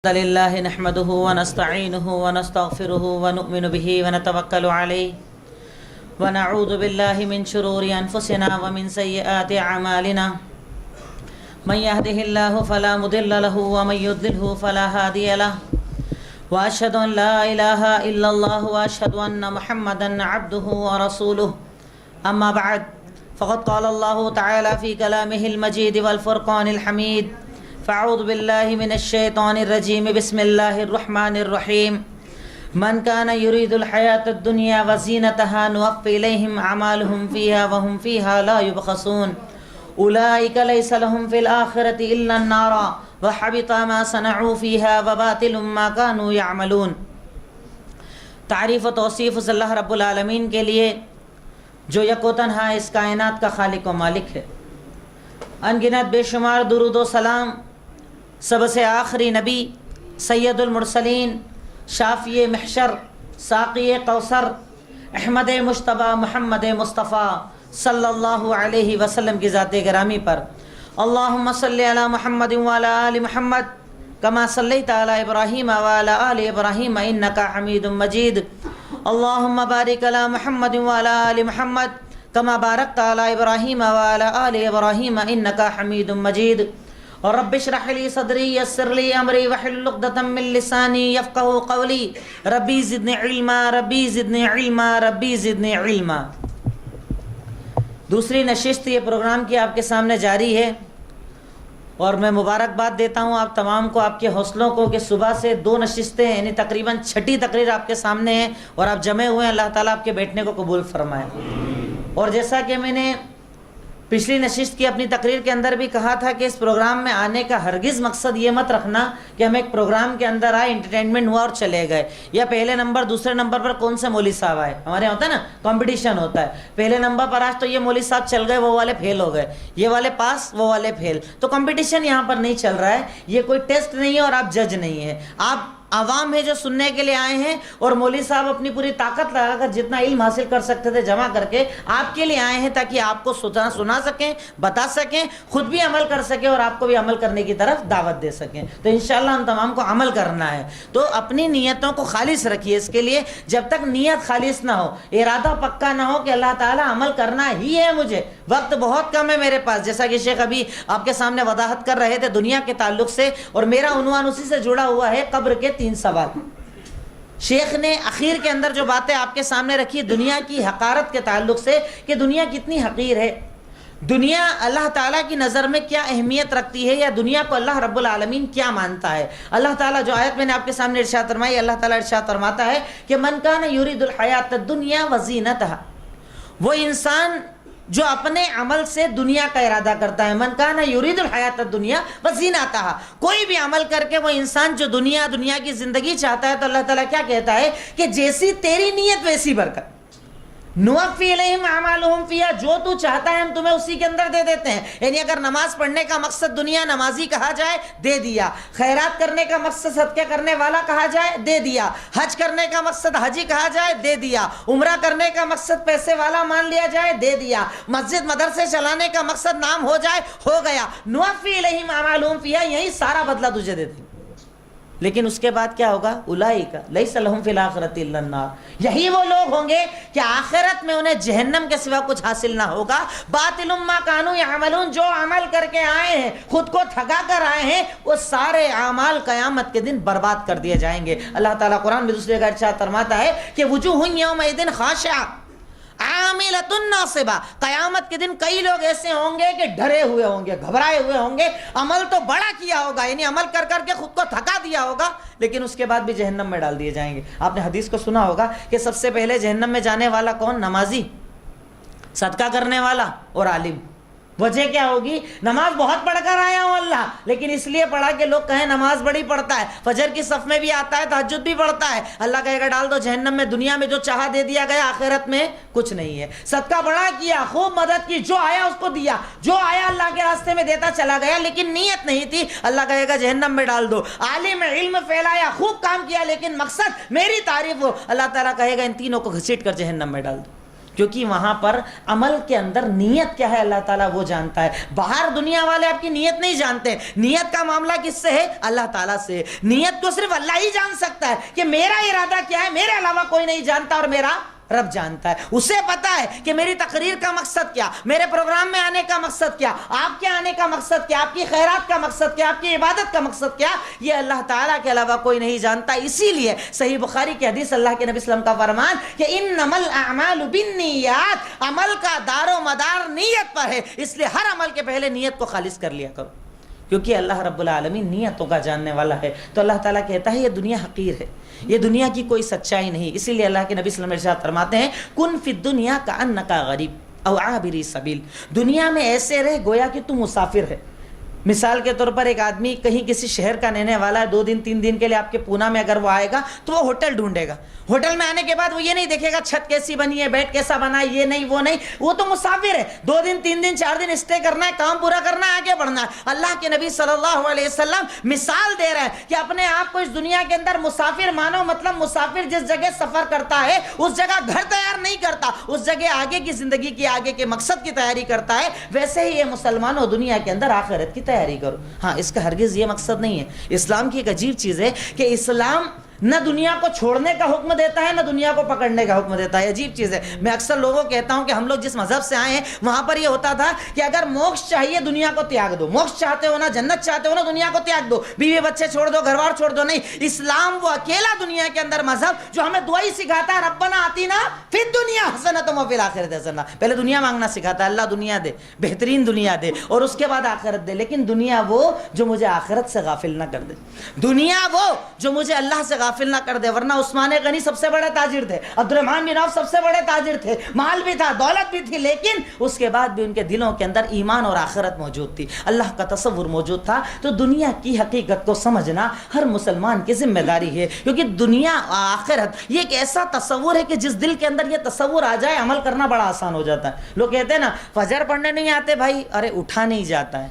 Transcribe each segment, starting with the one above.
الحمد لله نحمده ونستعينه ونستغفره ونؤمن به ونتوكل عليه ونعوذ بالله من شرور أنفسنا ومن سيئات أعمالنا من يهده الله فلا مضل له ومن يضلله فلا هادي له وأشهد أن لا إله إلا الله وأشهد أن محمدا عبده ورسوله أما بعد فقد قال الله تعالى في كلامه المجيد والفرقان الحميد فاعوذ بالله من الشيطان الرجيم بسم الله الرحمن الرحيم من كان يريد الحياة الدنيا وزينتها نوفي إليهم أعمالهم فيها وهم فيها لا يبخسون أولئك ليس لهم في الآخرة إلا النار وحبط ما صنعوا فيها وباطل ما كانوا يعملون۔ تعریف و توصیف اس اللہ رب العالمین کے لیے جو یک و تنہا اس کائنات کا خالق و مالک ہے۔ انگنت بے شمار درود و سلام سب سے آخری نبی سید المرسلین شافی محشر ساقی کوثر احمد مجتبی محمد مصطفیٰ صلی اللہ علیہ وسلم کی ذات گرامی پر اللہم صلی علی محمد وعلی آل محمد کما صلیت علی ابراہیم وعلی آل ابراہیم انکا حمید مجید اللہم بارک علی محمد وعلی آل محمد کما بارکت علی ابراہیم وعلی آل ابراہیم انکا حمید مجید رب اشرح لی صدری یسر لی امری واحلل عقدۃ من لسانی یفقهوا قولی ربی زدنی علما ربی زدنی علما ربی زدنی علما۔ دوسری نشست یہ پروگرام کی آپ کے سامنے جاری ہے اور میں مبارکباد دیتا ہوں آپ تمام کو، آپ کے حوصلوں کو، کہ صبح سے دو نشستیں یعنی تقریباً چھٹی تقریر آپ کے سامنے ہے اور آپ جمع ہوئے ہیں۔ اللہ تعالیٰ آپ کے بیٹھنے کو قبول فرمائے۔ اور جیسا کہ میں نے پچھلی نشست کی اپنی تقریر کے اندر بھی کہا تھا کہ اس پروگرام میں آنے کا ہرگز مقصد یہ مت رکھنا کہ ہم ایک پروگرام کے اندر آئے، انٹرٹینمنٹ ہوا اور چلے گئے، یا پہلے نمبر دوسرے نمبر پر کون سے مولوی صاحب آئے۔ ہمارے یہاں ہوتا ہے نا کمپٹیشن ہوتا ہے، پہلے نمبر پر آج تو یہ مولوی صاحب چل گئے، وہ والے فیل ہو گئے، یہ والے پاس وہ والے فیل۔ تو کمپٹیشن یہاں پر نہیں چل رہا ہے، یہ کوئی ٹیسٹ نہیں ہے اور آپ جج نہیں ہے، آپ عوام ہے جو سننے کے لیے آئے ہیں، اور مولوی صاحب اپنی پوری طاقت لگا کر جتنا علم حاصل کر سکتے تھے جمع کر کے آپ کے لیے آئے ہیں تاکہ آپ کو سنا سکیں، بتا سکیں، خود بھی عمل کر سکیں اور آپ کو بھی عمل کرنے کی طرف دعوت دے سکیں۔ تو انشاءاللہ ہم تمام کو عمل کرنا ہے، تو اپنی نیتوں کو خالص رکھیے۔ اس کے لیے جب تک نیت خالص نہ ہو، ارادہ پکا نہ ہو کہ اللہ تعالیٰ عمل کرنا ہی ہے، مجھے وقت بہت کم ہے میرے پاس، جیسا کہ شیخ ابھی آپ کے سامنے وضاحت کر رہے تھے دنیا کے تعلق سے، اور میرا عنوان اسی سے جڑا ہوا ہے، قبر کے 3 سوال۔ شیخ نے اخیر کے اندر جو باتیں آپ کے سامنے رکھی دنیا کی حقارت کے تعلق سے، کہ دنیا کتنی حقیر ہے، دنیا اللہ تعالیٰ کی نظر میں کیا اہمیت رکھتی ہے، یا دنیا کو اللہ رب العالمین کیا مانتا ہے۔ اللہ تعالیٰ جو آیت میں نے آپ کے سامنے ارشاد فرمائی، اللہ تعالیٰ ارشاد فرماتا ہے کہ من کان یرید الحیات الدنیا وزینتہا، وہ انسان جو اپنے عمل سے دنیا کا ارادہ کرتا ہے، من کان یرید الحیات الدنیا وزینتہا، کوئی بھی عمل کر کے وہ انسان جو دنیا کی زندگی چاہتا ہے، تو اللہ تعالیٰ کیا کہتا ہے کہ جیسی تیری نیت ویسی برکت، نوفی الیہم اعمالہم فیہا، جو تو چاہتا ہے ہم تمہیں اسی کے اندر دے دیتے ہیں۔ یعنی اگر نماز پڑھنے کا مقصد دنیا نمازی کہا جائے، دے دیا، خیرات کرنے کا مقصد صدقہ کرنے والا کہا جائے، دے دیا، حج کرنے کا مقصد حجی کہا جائے، دے دیا، عمرہ کرنے کا مقصد پیسے والا مان لیا جائے، دے دیا، مسجد مدرسے چلانے کا مقصد نام ہو جائے، ہو گیا، نوفی الیہم اعمالہم فیہا، یہی سارا بدلہ تجھے دیتے ہیں۔ لیکن اس کے بعد کیا ہوگا؟ اولئک لیس لہم فی الآخرۃ الا النار، یہی وہ لوگ ہوں گے کہ آخرت میں انہیں جہنم کے سوا کچھ حاصل نہ ہوگا۔ باطل ما کانوا یعملون، جو عمل کر کے آئے ہیں، خود کو تھکا کر آئے ہیں، وہ سارے اعمال قیامت کے دن برباد کر دیے جائیں گے۔ اللہ تعالیٰ قرآن میں دوسرے جگہ ارشاد فرماتا ہے کہ وجوہ یومئذ خاشعہ عاملۃ ناصبہ، قیامت کے دن کئی لوگ ایسے ہوں گے کہ ڈرے ہوئے ہوں گے، گھبرائے ہوئے ہوں گے، عمل تو بڑا کیا ہوگا، یعنی عمل کر کر کے خود کو تھکا دیا ہوگا، لیکن اس کے بعد بھی جہنم میں ڈال دیے جائیں گے۔ آپ نے حدیث کو سنا ہوگا کہ سب سے پہلے جہنم میں جانے والا کون؟ نمازی، صدقہ کرنے والا اور عالم۔ وجہ کیا ہوگی؟ نماز بہت پڑھ کر آیا ہوں اللہ، لیکن اس لیے پڑھا کہ لوگ کہیں نماز بڑی پڑھتا ہے، فجر کی صف میں بھی آتا ہے، تہجد بھی پڑھتا ہے۔ اللہ کہے گا ڈال دو جہنم میں، دنیا میں جو چاہا دے دیا گیا، آخرت میں کچھ نہیں ہے۔ صدقہ بڑا کیا، خوب مدد کی، جو آیا اس کو دیا، جو آیا اللہ کے راستے میں دیتا چلا گیا، لیکن نیت نہیں تھی، اللہ کہے گا جہنم میں ڈال دو۔ عالم علم پھیلایا، خوب کام کیا، لیکن مقصد میری تعریف ہو، اللہ تعالیٰ کہے گا ان تینوں کو گھسیٹ کر جہنم میں ڈال دو۔ کیونکہ وہاں پر عمل کے اندر نیت کیا ہے اللہ تعالیٰ وہ جانتا ہے. باہر دنیا والے آپ کی نیت نہیں جانتے. نیت کا معاملہ کس سے ہے؟ اللہ تعالیٰ سے. نیت کو صرف اللہ ہی جان سکتا ہے کہ میرا ارادہ کیا ہے, میرے علاوہ کوئی نہیں جانتا, اور میرا رب جانتا ہے. اسے پتا ہے کہ میری تقریر کا مقصد کیا, میرے پروگرام میں آنے کا مقصد کیا, آپ کے آنے کا مقصد کیا, آپ کی خیرات کا مقصد کیا, آپ کی عبادت کا مقصد کیا, یہ اللہ تعالیٰ کے علاوہ کوئی نہیں جانتا. اسی لیے صحیح بخاری کی حدیث اللہ کے نبی صلی اللہ علیہ وسلم کا فرمان کہ انما الاعمال بالنیات, عمل کا دار و مدار نیت پر ہے, اس لیے ہر عمل کے پہلے نیت کو خالص کر لیا کرو, کیونکہ اللہ رب العالمین نیتوں کا جاننے والا ہے. تو اللہ تعالیٰ کہتا ہے یہ دنیا حقیر ہے, یہ دنیا کی کوئی سچائی نہیں. اسی لیے اللہ کے نبی صلی اللہ علیہ وسلم ارشاد فرماتے ہیں کن فی الدنیا کأنک غریب او عابر سبیل, دنیا میں ایسے رہ گویا کہ تم مسافر ہے. مثال کے طور پر ایک آدمی کہیں کسی شہر کا رہنے والا ہے, 2 دن 3 دن کے لیے آپ کے پونا میں اگر وہ آئے گا تو وہ ہوٹل ڈھونڈے گا. ہوٹل میں آنے کے بعد وہ یہ نہیں دیکھے گا چھت کیسی بنی ہے, بیڈ کیسا بنا ہے, یہ نہیں وہ نہیں, وہ تو مسافر ہے. 2 دن 3 دن 4 دن اسٹے کرنا ہے, کام پورا کرنا ہے, آگے بڑھنا ہے. اللہ کے نبی صلی اللہ علیہ وسلم مثال دے رہے ہیں کہ اپنے آپ کو اس دنیا کے اندر مسافر مانو. مطلب مسافر جس جگہ سفر کرتا ہے اس جگہ گھر تیار نہیں کرتا, اس جگہ آگے کی زندگی کی, آگے کے مقصد کی تیاری کرتا ہے. ویسے ہی یہ مسلمانوں دنیا کے اندر آخرت کی تیاری کرو. ہاں, اس کا ہرگز یہ مقصد نہیں ہے. اسلام کی ایک عجیب چیز ہے کہ اسلام نہ دنیا کو چھوڑنے کا حکم دیتا ہے نہ دنیا کو پکڑنے کا حکم دیتا ہے. عجیب چیز ہے. میں اکثر لوگوں کو کہتا ہوں کہ ہم لوگ جس مذہب سے آئے ہیں وہاں پر یہ ہوتا تھا کہ اگر موکش چاہیے دنیا کو تیاگ دو, موکش چاہتے ہو نا, جنت چاہتے ہو نا, دنیا کو تیاگ دو, بیوی بچے چھوڑ دو, گھر بار چھوڑ دو. نہیں, اسلام وہ اکیلا دنیا کے اندر مذہب جو ہمیں دعائی سکھاتا ہے ربنا آتینا فی الدنیا حسنۃ وفی الآخرۃ حسنۃ. پہلے دنیا مانگنا سکھاتا ہے, اللہ دنیا دے, بہترین دنیا دے, اور اس کے بعد آخرت دے. لیکن دنیا وہ جو مجھے آخرت سے غافل نہ کر دے, دنیا وہ جو مجھے اللہ سے غافل نہ کر دے. ورنہ عثمان غنی سب سے بڑے تاجر تھے, عبد الرحمن بن عوف سب سے بڑے تاجر تھے, مال بھی تھا, دولت بھی تھی, لیکن اس کے بعد بھی ان کے دلوں کے اندر ایمان اور آخرت موجود تھی, اللہ کا تصور موجود تھا. تو دنیا کی حقیقت کو سمجھنا ہر مسلمان کی ذمہ داری ہے, کیونکہ دنیا آخرت یہ ایک ایسا تصور ہے کہ جس دل کے اندر یہ تصور آ جائے عمل کرنا بڑا آسان ہو جاتا ہے. لوگ کہتے ہیں نا فجر پڑھنے نہیں آتے بھائی, ارے اٹھا نہیں جاتا ہے.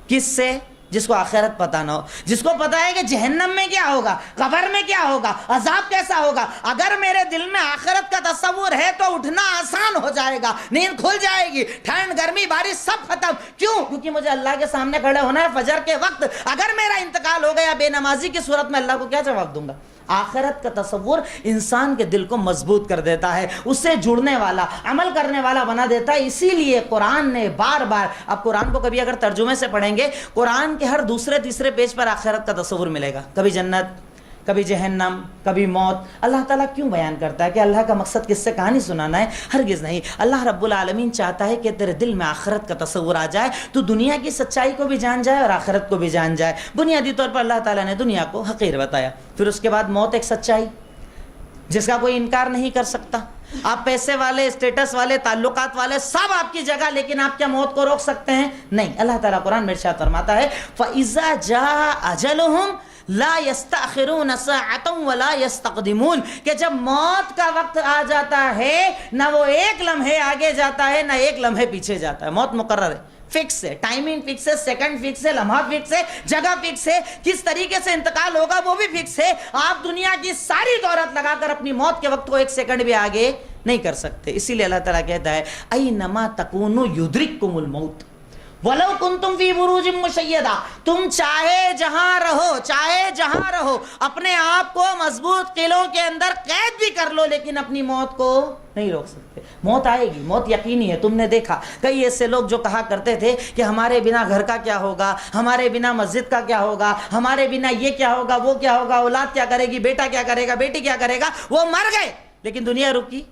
کس سے؟ جس کو آخرت پتہ نہ ہو, جس کو پتہ ہے کہ جہنم میں کیا ہوگا, قبر میں کیا ہوگا, عذاب کیسا ہوگا. اگر میرے دل میں آخرت کا تصور ہے تو اٹھنا آسان ہو جائے گا, نیند کھل جائے گی, ٹھنڈ گرمی بارش سب ختم. کیوں؟ کیونکہ مجھے اللہ کے سامنے کھڑے ہونا ہے فجر کے وقت. اگر میرا انتقال ہو گیا بے نمازی کی صورت میں, اللہ کو کیا جواب دوں گا؟ آخرت کا تصور انسان کے دل کو مضبوط کر دیتا ہے, اس سے جڑنے والا, عمل کرنے والا بنا دیتا ہے. اسی لیے قرآن نے بار بار, آپ قرآن کو کبھی اگر ترجمے سے پڑھیں گے, قرآن کے ہر دوسرے تیسرے پیج پر آخرت کا تصور ملے گا. کبھی جنت, کبھی جہنم, کبھی موت. اللہ تعالیٰ کیوں بیان کرتا ہے کہ اللہ کا مقصد کس سے کہانی سنانا ہے؟ ہرگز نہیں. اللہ رب العالمین چاہتا ہے کہ تیرے دل میں آخرت کا تصور آ جائے, تو دنیا کی سچائی کو بھی جان جائے اور آخرت کو بھی جان جائے. بنیادی طور پر اللہ تعالیٰ نے دنیا کو حقیر بتایا, پھر اس کے بعد موت ایک سچائی جس کا کوئی انکار نہیں کر سکتا. آپ پیسے والے, اسٹیٹس والے, تعلقات والے, سب آپ کی جگہ, لیکن آپ کیا موت کو روک سکتے ہیں؟ نہیں. اللہ تعالیٰ قرآن میں ارشاد فرماتا ہے فَإِذَا جَاءَ أَجَلُهُمْ لا يستأخرون ساعة ولا يستقدمون, کہ جب موت کا وقت آ جاتا ہے نہ وہ ایک لمحے آگے جاتا ہے نہ ایک لمحے پیچھے جاتا ہے. موت مقرر ہے, فکس ہے, ٹائمنگ فکس ہے, سیکنڈ فکس ہے, لمحہ فکس ہے, جگہ فکس ہے, کس طریقے سے انتقال ہوگا وہ بھی فکس ہے. آپ دنیا کی ساری دولت لگا کر اپنی موت کے وقت کو ایک سیکنڈ بھی آگے نہیں کر سکتے. اسی لیے اللہ تعالیٰ کہتا ہے اینما تکونوا یدرککم الموت وَلَوْ كُنْتُمْ فِي بُرُوجٍ مُّشَيَّدَةٍ, تم چاہے جہاں رہو, چاہے جہاں رہو, اپنے آپ کو مضبوط قلعوں کے اندر قید بھی کر لو, لیکن اپنی موت کو نہیں روک سکتے. موت آئے گی, موت یقینی ہے. تم نے دیکھا کئی ایسے لوگ جو کہا کرتے تھے کہ ہمارے بنا گھر کا کیا ہوگا, ہمارے بنا مسجد کا کیا ہوگا, ہمارے بنا یہ کیا ہوگا, وہ کیا ہوگا, اولاد کیا کرے گی, بیٹا کیا کرے گا, بیٹی کیا کرے گا. وہ مر گئے, لیکن دنیا رکی,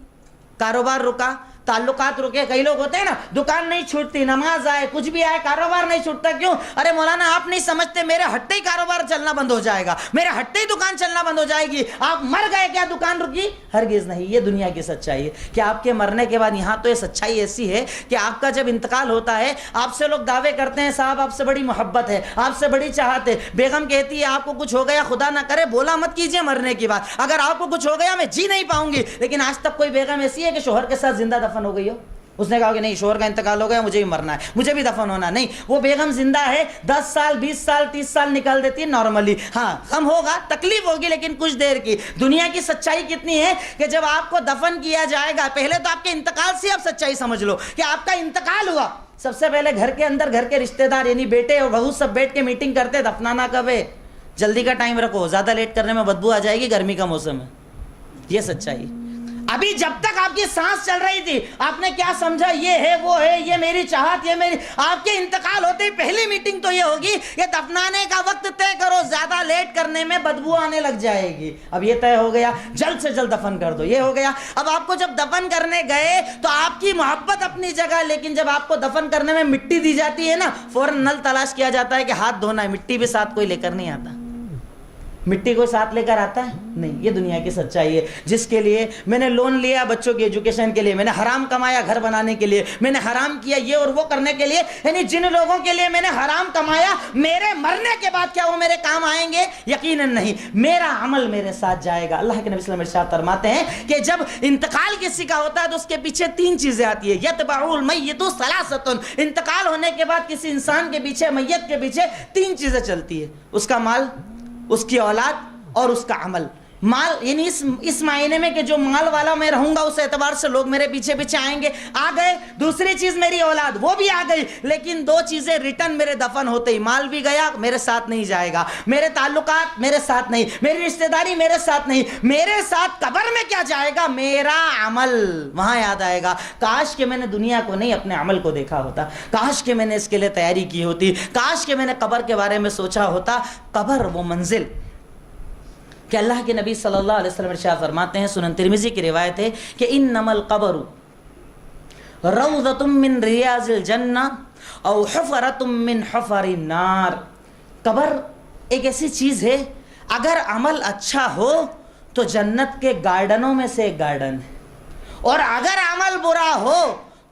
کاروبار رکا, تعلقات رکے. کئی لوگ ہوتے ہیں نا, دکان نہیں چھوٹتی, نماز آئے, کچھ بھی آئے, کاروبار نہیں چھوٹتا. کیوں؟ ارے مولانا آپ نہیں سمجھتے, میرے ہٹتے ہی کاروبار چلنا بند ہو جائے گا, میرے ہٹتے ہی دکان چلنا بند ہو جائے گی. آپ مر گئے, کیا دکان رکی؟ ہرگز نہیں. یہ دنیا کی سچائی ہے کہ آپ کے مرنے کے بعد, یہاں تو یہ سچائی ایسی ہے کہ آپ کا جب انتقال ہوتا ہے, آپ سے لوگ دعوے کرتے ہیں صاحب آپ سے بڑی محبت ہے, آپ سے بڑی چاہت ہے. بیگم کہتی ہے آپ کو کچھ ہو گیا خدا نہ کرے بولا مت کیجیے مرنے کی بات, اگر آپ کو کچھ ہو گیا میں جی نہیں پاؤں گی. لیکن آج تک کوئی بیگم ایسی ہے کہ شوہر کے ساتھ زندہ دفن ہو گئی ہو؟ اس نے کہا کہ نہیں شوہر کا انتقال ہو گیا مجھے بھی مرنا ہے مجھے بھی دفن ہونا نہیں. وہ بیگم زندہ ہے 10 سال 20 سال 30 سال نکال دیتی ہے نارملی. ہاں غم ہوگا تکلیف ہوگی لیکن کچھ دیر کی. دنیا کی سچائی کتنی ہے کہ جب آپ کو دفن کیا جائے گا پہلے تو آپ کے انتقال سے آپ سچائی سمجھ لو کہ آپ کا انتقال ہوا. سب سے پہلے گھر کے اندر گھر کے رشتہ دار یعنی بیٹے اور بہو سب بیٹھ کے میٹنگ کرتے دفنانا کب ہے. جلدی کا ٹائم رکھو زیادہ لیٹ کرنے میں بدبو آ جائے گی گرمی کا موسم ہے. یہ سچائی. ابھی جب تک آپ کی سانس چل رہی تھی آپ نے کیا سمجھا یہ ہے وہ ہے یہ میری چاہت یہ میری. آپ کے انتقال ہوتے ہی پہلی میٹنگ تو یہ ہوگی کہ دفنانے کا وقت طے کرو زیادہ لیٹ کرنے میں بدبو آنے لگ جائے گی. اب یہ طے ہو گیا جلد سے جلد دفن کر دو یہ ہو گیا. اب آپ کو جب دفن کرنے گئے تو آپ کی محبت اپنی جگہ لیکن جب آپ کو دفن کرنے میں مٹی دی جاتی ہے نا فوراً نل تلاش کیا جاتا ہے کہ ہاتھ دھونا ہے. مٹی بھی ساتھ کوئی لے کر نہیں آتا. مٹی کو ساتھ لے کر آتا ہے نہیں. یہ دنیا کی سچائی ہے. جس کے لیے میں نے لون لیا بچوں کی ایجوکیشن کے لیے میں نے حرام کمایا گھر بنانے کے لیے میں نے حرام کیا یہ اور وہ کرنے کے لیے یعنی جن لوگوں کے لیے میں نے حرام کمایا میرے مرنے کے بعد کیا وہ میرے کام آئیں گے؟ یقیناً نہیں. میرا عمل میرے ساتھ جائے گا. اللہ کے نبی صلی اللہ علیہ وسلم ارشاد فرماتے ہیں کہ جب انتقال کسی کا ہوتا ہے تو اس کے پیچھے 3 چیزیں آتی ہے. یتبع المیت ثلاثۃ. انتقال ہونے کے بعد کسی انسان کے پیچھے میت کے پیچھے 3 چیزیں چلتی ہے. اس کا مال اس کی اولاد اور اس کا عمل. مال یعنی اس معنی میں کہ جو مال والا میں رہوں گا اس اعتبار سے لوگ میرے پیچھے پیچھے آئیں گے آ گئے. دوسری چیز میری اولاد وہ بھی آ گئی لیکن 2 چیزیں ریٹرن میرے دفن ہوتے ہی. مال بھی گیا میرے ساتھ نہیں جائے گا. میرے تعلقات میرے ساتھ نہیں. میری رشتہ داری میرے ساتھ نہیں. میرے ساتھ قبر میں کیا جائے گا؟ میرا عمل. وہاں یاد آئے گا کاش کہ میں نے دنیا کو نہیں اپنے عمل کو دیکھا ہوتا. کاش کہ میں نے اس کے لیے تیاری کی ہوتی. کاش کہ میں نے قبر کے بارے میں سوچا ہوتا. قبر وہ منزل کہ اللہ کے نبی صلی اللہ علیہ وسلم ارشاد فرماتے ہیں سنن ترمذی کی روایت ہے کہ انما القبر روضۃ من ریاض الجنہ او حفرۃ من حفر النار. قبر ایک ایسی چیز ہے اگر عمل اچھا ہو تو جنت کے گارڈنوں میں سے ایک گارڈن ہے اور اگر عمل برا ہو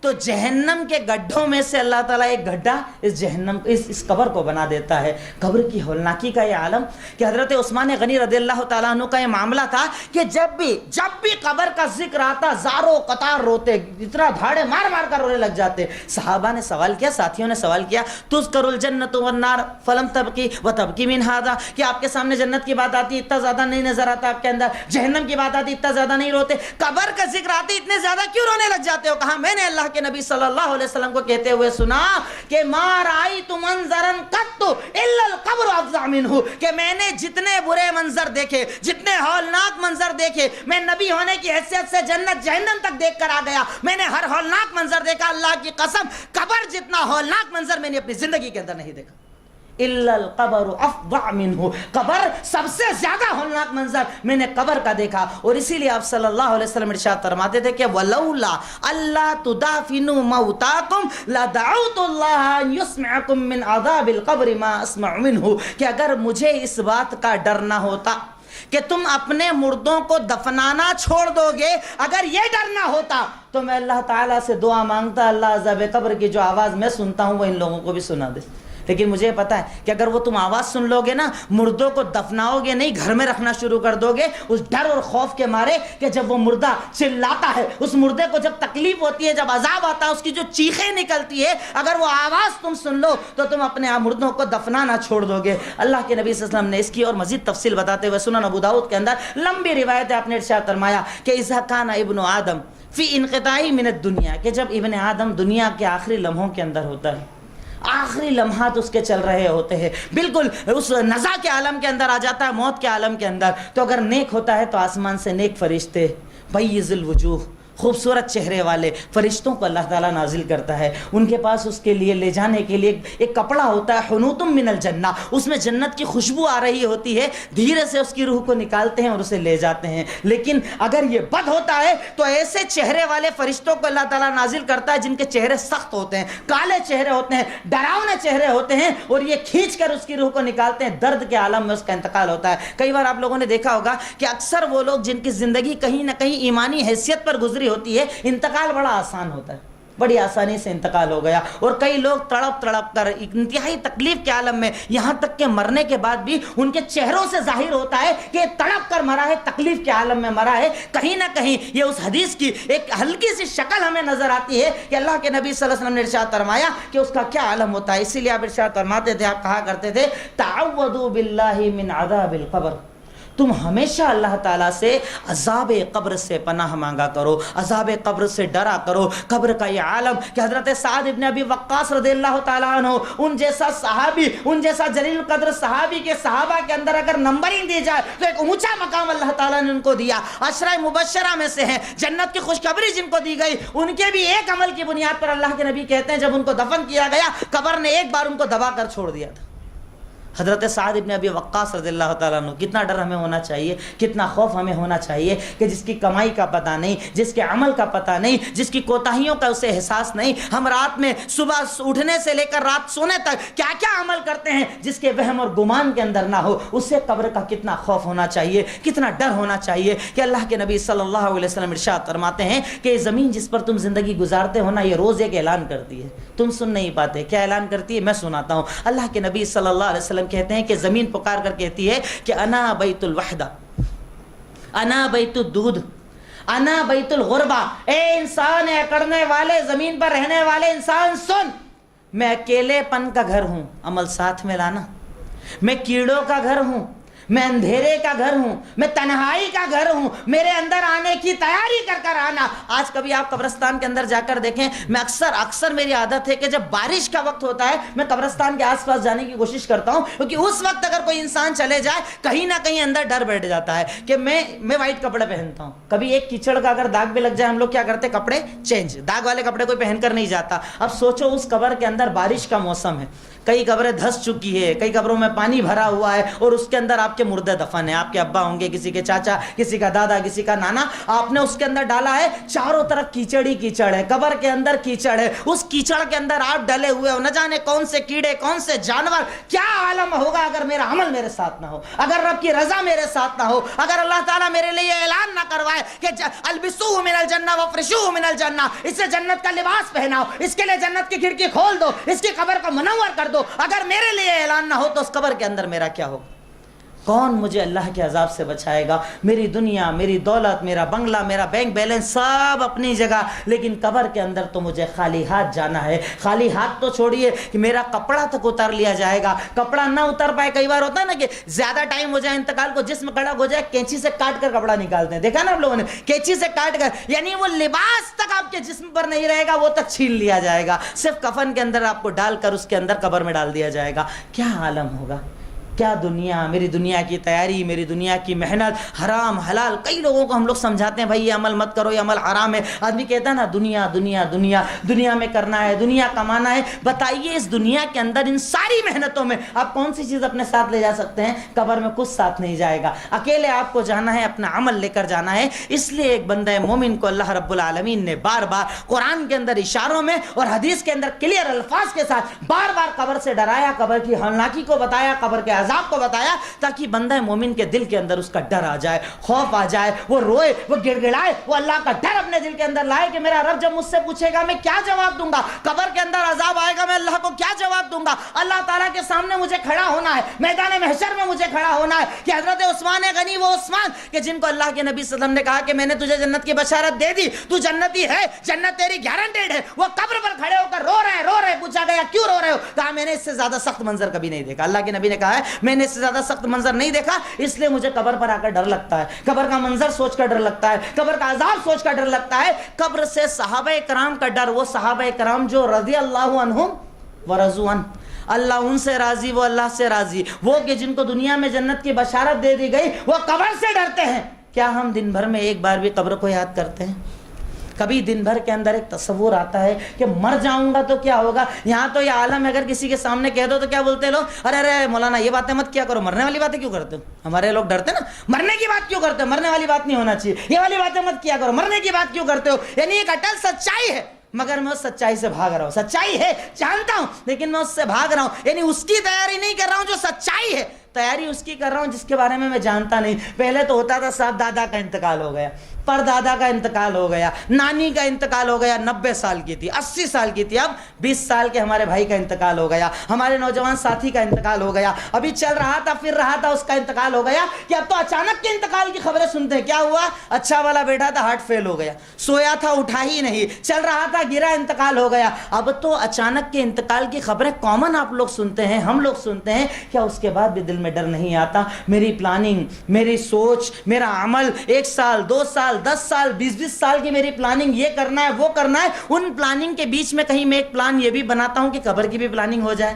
تو جہنم کے گڈھوں میں سے اللہ تعالیٰ ایک گڈھا اس جہنم اس قبر کو بنا دیتا ہے. قبر کی ہولناکی کا یہ عالم کہ حضرت عثمان غنی رضی اللہ تعالیٰ عنہ کا یہ معاملہ تھا کہ جب بھی قبر کا ذکر آتا زاروں قطار روتے اتنا دھاڑے مار مار کر رونے لگ جاتے. صحابہ نے سوال کیا ساتھیوں نے سوال کیا تذکر الجنت والنار فلم تبکی وتبکی من ھذا کہ آپ کے سامنے جنت کی بات آتی اتنا زیادہ نہیں نظر آتا آپ کے اندر. جہنم کی بات آتی اتنا زیادہ نہیں روتے. قبر کا ذکر آتی اتنے زیادہ کیوں رونے لگ جاتے ہو؟ کہا میں نے اللہ کے نبی صلی اللہ علیہ وسلم کو کہتے ہوئے سنا کہ ما رأیت منظرا قط الا القبر افظع منہ کہ میں نے جتنے برے منظر دیکھے جتنے ہولناک منظر دیکھے میں نبی ہونے کی حیثیت سے جنت جہنم تک دیکھ کر آ گیا. میں نے ہر ہولناک منظر دیکھا. اللہ کی قسم قبر جتنا ہولناک منظر میں نے اپنی زندگی کے اندر نہیں دیکھا. الا القبر افظع منہ قبر سب سے زیادہ ہولناک منظر میں نے قبر کا دیکھا. اور اسی لیے آپ صلی اللہ علیہ وسلم ارشاد فرماتے تھے کہ ولولا الا تدافنوا موتاکم لدعوت اللہ ان یسمعکم من عذاب القبر ما اسمع منہ کہ اگر مجھے اس بات کا ڈر نہ ہوتا کہ تم اپنے مردوں کو دفنانا چھوڑ دو گے اگر یہ ڈر نہ ہوتا تو میں اللہ تعالیٰ سے دعا مانگتا اللہ عذاب قبر کی جو آواز میں سنتا ہوں وہ ان لوگوں کو بھی سنا دے. لیکن مجھے پتا ہے کہ اگر وہ تم آواز سن لو گے نا مردوں کو دفناؤ گے نہیں گھر میں رکھنا شروع کر دو گے اس ڈر اور خوف کے مارے کہ جب وہ مردہ چلاتا ہے اس مردے کو جب تکلیف ہوتی ہے جب عذاب آتا ہے اس کی جو چیخیں نکلتی ہے اگر وہ آواز تم سن لو تو تم اپنے مردوں کو دفنانا چھوڑ دو گے. اللہ کے نبی صلی اللہ علیہ وسلم نے اس کی اور مزید تفصیل بتاتے ہوئے سنن ابو داؤد کے اندر لمبی روایت ہے آپ نے ارشاد فرمایا کہ اذا کان ابن آدم فی انقطاع من الدنیا کہ جب ابن آدم دنیا کے آخری لمحوں کے اندر ہوتا ہے آخری لمحات اس کے چل رہے ہوتے ہیں بالکل اس نزا کے عالم کے اندر آ جاتا ہے موت کے عالم کے اندر تو اگر نیک ہوتا ہے تو آسمان سے نیک فرشتے بیض الوجوہ خوبصورت چہرے والے فرشتوں کو اللہ تعالیٰ نازل کرتا ہے. ان کے پاس اس کے لیے لے جانے کے لیے ایک کپڑا ہوتا ہے حنوتم من الجنہ اس میں جنت کی خوشبو آ رہی ہوتی ہے. دھیرے سے اس کی روح کو نکالتے ہیں اور اسے لے جاتے ہیں. لیکن اگر یہ بد ہوتا ہے تو ایسے چہرے والے فرشتوں کو اللہ تعالیٰ نازل کرتا ہے جن کے چہرے سخت ہوتے ہیں کالے چہرے ہوتے ہیں ڈراؤنے چہرے ہوتے ہیں اور یہ کھینچ کر اس کی روح کو نکالتے ہیں. درد کے عالم میں اس کا انتقال ہوتا ہے. کئی بار آپ لوگوں نے دیکھا ہوگا کہ اکثر وہ لوگ جن کی زندگی کہیں نہ کہیں ایمانی حیثیت پر گزری ہوتی ہے انتقال بڑا آسان ہوتا ہے. بڑی آسانی سے انتقال ہو گیا. اور کئی لوگ تڑپ تڑپ کر انتہائی تکلیف کے عالم میں, یہاں تک کہ مرنے کے بعد بھی ان کے چہروں سے ظاہر ہوتا ہے کہ یہ تڑپ کر مرا ہے, تکلیف کے عالم میں مرا ہے. کہیں نہ کہیں یہ اس حدیث کی ایک ہلکی سی شکل ہمیں نظر آتی ہے کہ اللہ کے نبی صلی اللہ علیہ وسلم نے ارشاد فرمایا کہ اس کا کیا عالم ہوتا ہے. اسی لیے آپ ارشاد فرماتے تھے, آپ کہا کرتے تھے, تعوذوا باللہ من عذاب القبر, تم ہمیشہ اللہ تعالیٰ سے عذاب قبر سے پناہ مانگا کرو, عذاب قبر سے ڈرا کرو. قبر کا یہ عالم کہ حضرت سعد ابن ابی وقاص رضی اللہ تعالیٰ عنہ, ان جیسا صحابی, ان جیسا جلیل القدر صحابی کے صحابہ کے اندر اگر نمبرنگ دی جائے تو ایک اونچا مقام اللہ تعالیٰ نے ان کو دیا. عشرہ مبشرہ میں سے ہیں, جنت کی خوشخبری جن کو دی گئی, ان کے بھی ایک عمل کی بنیاد پر اللہ کے نبی کہتے ہیں جب ان کو دفن کیا گیا, قبر نے ایک بار ان کو دبا کر چھوڑ دیا تھا. حضرت سعد ابن ابی وقاص رضی اللہ تعالیٰ عنہ, کتنا ڈر ہمیں ہونا چاہیے, کتنا خوف ہمیں ہونا چاہیے کہ جس کی کمائی کا پتہ نہیں, جس کے عمل کا پتہ نہیں, جس کی کوتاہیوں کا اسے احساس نہیں. ہم رات میں صبح اٹھنے سے لے کر رات سونے تک کیا کیا عمل کرتے ہیں جس کے وہم اور گمان کے اندر نہ ہو. اس سے قبر کا کتنا خوف ہونا چاہیے, کتنا ڈر ہونا چاہیے کہ اللہ کے نبی صلی اللہ علیہ وسلم ارشاد فرماتے ہیں کہ یہ زمین جس پر تم زندگی گزارتے ہو نا, یہ روز ایک اعلان کرتی ہے, تم سن نہیں پاتے. کیا اعلان کرتی ہے؟ میں سناتا ہوں. اللہ کے نبی صلی اللہ علیہ وسلم کہتے ہیں کہ زمین پکار کر کہتی ہے کہ انا بیت الوحدہ, انا بیت الدود, انا بیت الغربہ. اے انسان, اے اکڑنے والے, زمین پر رہنے والے انسان سن, میں اکیلے پن کا گھر ہوں, عمل ساتھ میں لانا. میں کیڑوں کا گھر ہوں, میں اندھیرے کا گھر ہوں, میں تنہائی کا گھر ہوں, میرے اندر آنے کی تیاری کر کر آنا. آج کبھی آپ قبرستان کے اندر جا کر دیکھیں, میں اکثر میری عادت ہے کہ جب بارش کا وقت ہوتا ہے میں قبرستان کے آس پاس جانے کی کوشش کرتا ہوں, کیونکہ اس وقت اگر کوئی انسان چلے جائے کہیں نہ کہیں اندر ڈر بیٹھ جاتا ہے کہ میں وائٹ کپڑے پہنتا ہوں. کبھی ایک کیچڑ کا اگر داغ بھی لگ جائے, ہم لوگ کیا کرتے, کپڑے چینج, داغ والے کپڑے کوئی پہن کر نہیں جاتا. اب سوچو اس قبر کے اندر بارش کا موسم ہے, کئی قبریں دھس چکی ہے, کئی قبروں میں پانی بھرا ہوا ہے, اور اس کے اندر آپ کے مردے دفن ہیں. آپ کے ابا ہوں گے, کسی کے چاچا, کسی کا دادا, کسی کا نانا, آپ نے اس کے اندر ڈالا ہے, چاروں طرف کیچڑ ہی کیچڑ ہے, قبر کے اندر کیچڑ ہے. اس کیچڑ کے اندر آپ ڈلے ہوئے ہو, نہ جانے کون سے کیڑے, کون سے جانور, کیا عالم ہوگا اگر میرا عمل میرے ساتھ نہ ہو, اگر رب کی رضا میرے ساتھ نہ ہو, اگر اللہ تعالیٰ میرے لیے اعلان نہ کروائے کہ البسوہ من الجنہ وفرشوہ من الجنہ, اس سے جنت کا لباس پہناؤ, اس کے لیے جنت کی کھڑکی کھول دو, اس کی قبر کو منور کر دو. اگر میرے لیے اعلان نہ ہو تو اس قبر کے اندر میرا کیا ہو؟ کون مجھے اللہ کے عذاب سے بچائے گا؟ میری دنیا, میری دولت, میرا بنگلہ, میرا بینک بیلنس سب اپنی جگہ, لیکن قبر کے اندر تو مجھے خالی ہاتھ جانا ہے. خالی ہاتھ تو چھوڑیے کہ میرا کپڑا تک اتار لیا جائے گا, کپڑا نہ اتر پائے. کئی بار ہوتا ہے نا کہ زیادہ ٹائم ہو جائے انتقال کو, جسم کڑا ہو جائے, کینچی سے کاٹ کر کپڑا نکالتے ہیں, دیکھا نا آپ لوگوں نے, کینچی سے کاٹ کر, یعنی وہ لباس تک آپ کے جسم پر نہیں رہے گا, وہ تک چھین لیا جائے گا, صرف کفن کے اندر آپ کو ڈال کر اس کے اندر قبر میں ڈال دیا جائے گا. کیا عالم ہوگا, کیا دنیا, میری دنیا کی تیاری, میری دنیا کی محنت, حرام حلال. کئی لوگوں کو ہم لوگ سمجھاتے ہیں بھائی یہ عمل مت کرو, یہ عمل حرام ہے. آدمی کہتا ہے نا دنیا دنیا دنیا, دنیا میں کرنا ہے, دنیا کمانا ہے. بتائیے اس دنیا کے اندر ان ساری محنتوں میں آپ کون سی چیز اپنے ساتھ لے جا سکتے ہیں؟ قبر میں کچھ ساتھ نہیں جائے گا, اکیلے آپ کو جانا ہے, اپنا عمل لے کر جانا ہے. اس لیے ایک بندہ مومن کو اللہ رب العالمین نے بار بار قرآن کے اندر اشاروں میں اور حدیث کے اندر کلیئر الفاظ کے ساتھ بار بار قبر سے ڈرایا, قبر کی ہولناکی کو بتایا, قبر کے عذاب کو بتایا, تاکہ بندہ مومن کے دل کے اندر اس کا ڈر آ جائے, خوف آ جائے, وہ روئے, وہ گڑ گڑائے, وہ اللہ کا ڈر اپنے دل کے اندر لائے کہ میرا رب جب مجھ سے پوچھے گا میں کیا جواب دوں گا, قبر کے اندر عذاب آئے گا میں اللہ کو کیا جواب دوں گا. اللہ تعالیٰ کے سامنے مجھے کھڑا ہونا ہے, میدان محشر میں مجھے کھڑا ہونا ہے. کہ حضرت عثمان غنی, وہ عثمان کہ جن کو اللہ کے نبی صلی اللہ علیہ وسلم نے کہا کہ میں نے تجھے جنت کی بشارت دے دی, تو جنتی ہے, جنت تیری گارنٹیڈ ہے, وہ قبر پر کھڑے ہو کر رو رہے ہیں. پوچھا گیا کیوں رو رہے ہو؟ کہا میں نے اس سے زیادہ سخت منظر کبھی نہیں دیکھا. اللہ کے نبی نے کہا ہے میں نے اس سے زیادہ سخت منظر نہیں دیکھا, اس لیے مجھے قبر پر آ کر ڈر لگتا ہے, قبر کا منظر سوچ کر ڈر لگتا ہے, قبر کا عذاب سوچ کر ڈر لگتا ہے. قبر سے صحابہ کرام کا ڈر, وہ صحابہ کرام جو رضی اللہ عنہم ورضوا عنہ, اللہ ان سے راضی, وہ اللہ سے راضی, وہ کہ جن کو دنیا میں جنت کی بشارت دے دی گئی, وہ قبر سے ڈرتے ہیں. کیا ہم دن بھر میں ایک بار بھی قبر کو یاد کرتے ہیں؟ کبھی دن بھر کے اندر ایک تصور آتا ہے کہ مر جاؤں گا تو کیا ہوگا؟ یہاں تو یہ عالم اگر کسی کے سامنے کہہ دو تو کیا بولتے ہیں لوگ, ارے مولانا یہ باتیں مت کیا کرو, مرنے والی باتیں کیوں کرتے ہو؟ ہمارے لوگ ڈرتے نا, مرنے کی بات کیوں کرتے ہو, مرنے والی بات نہیں ہونا چاہیے, یہ والی باتیں مت کیا کرو, مرنے کی بات کیوں کرتے ہو. یعنی ایک اٹل سچائی ہے, مگر میں اس سچائی سے بھاگ رہا ہوں. سچائی ہے جانتا ہوں, لیکن میں اس سے بھاگ رہا ہوں. یعنی اس کی تیاری نہیں کر رہا ہوں جو سچائی ہے, تیاری اس کی کر رہا ہوں جس کے بارے میں جانتا نہیں. پہلے تو ہوتا تھا صاحب دادا کا انتقال ہو گیا, پردادا کا انتقال ہو گیا، نانی کا انتقال ہو گیا، 90 سال کی تھی، 80 سال کی تھی، اب 20 سال کے ہمارے بھائی کا انتقال ہو گیا، ہمارے نوجوان ساتھی کا انتقال ہو گیا، ابھی چل رہا تھا پھر رہا تھا اس کا انتقال ہو گیا کہ اب تو اچانک کے انتقال کی خبریں سنتے ہیں. کیا ہوا؟ اچھا والا بیٹا تھا ہارٹ فیل ہو گیا، سویا تھا اٹھا ہی نہیں، چل رہا تھا گرا انتقال ہو گیا. اب تو اچانک کے انتقال کی خبریں کامن آپ لوگ سنتے ہیں، ہم لوگ سنتے ہیں. کیا اس کے بعد بھی دل میں ڈر نہیں آتا؟ میری پلاننگ، میری سوچ، میرا عمل 1 سال 2 سال 10 سال 20 سال کی میری پلاننگ، یہ کرنا ہے وہ کرنا ہے. ان پلاننگ کے بیچ میں کہیں میں ایک پلان یہ بھی بناتا ہوں کہ قبر کی بھی پلاننگ ہو جائے،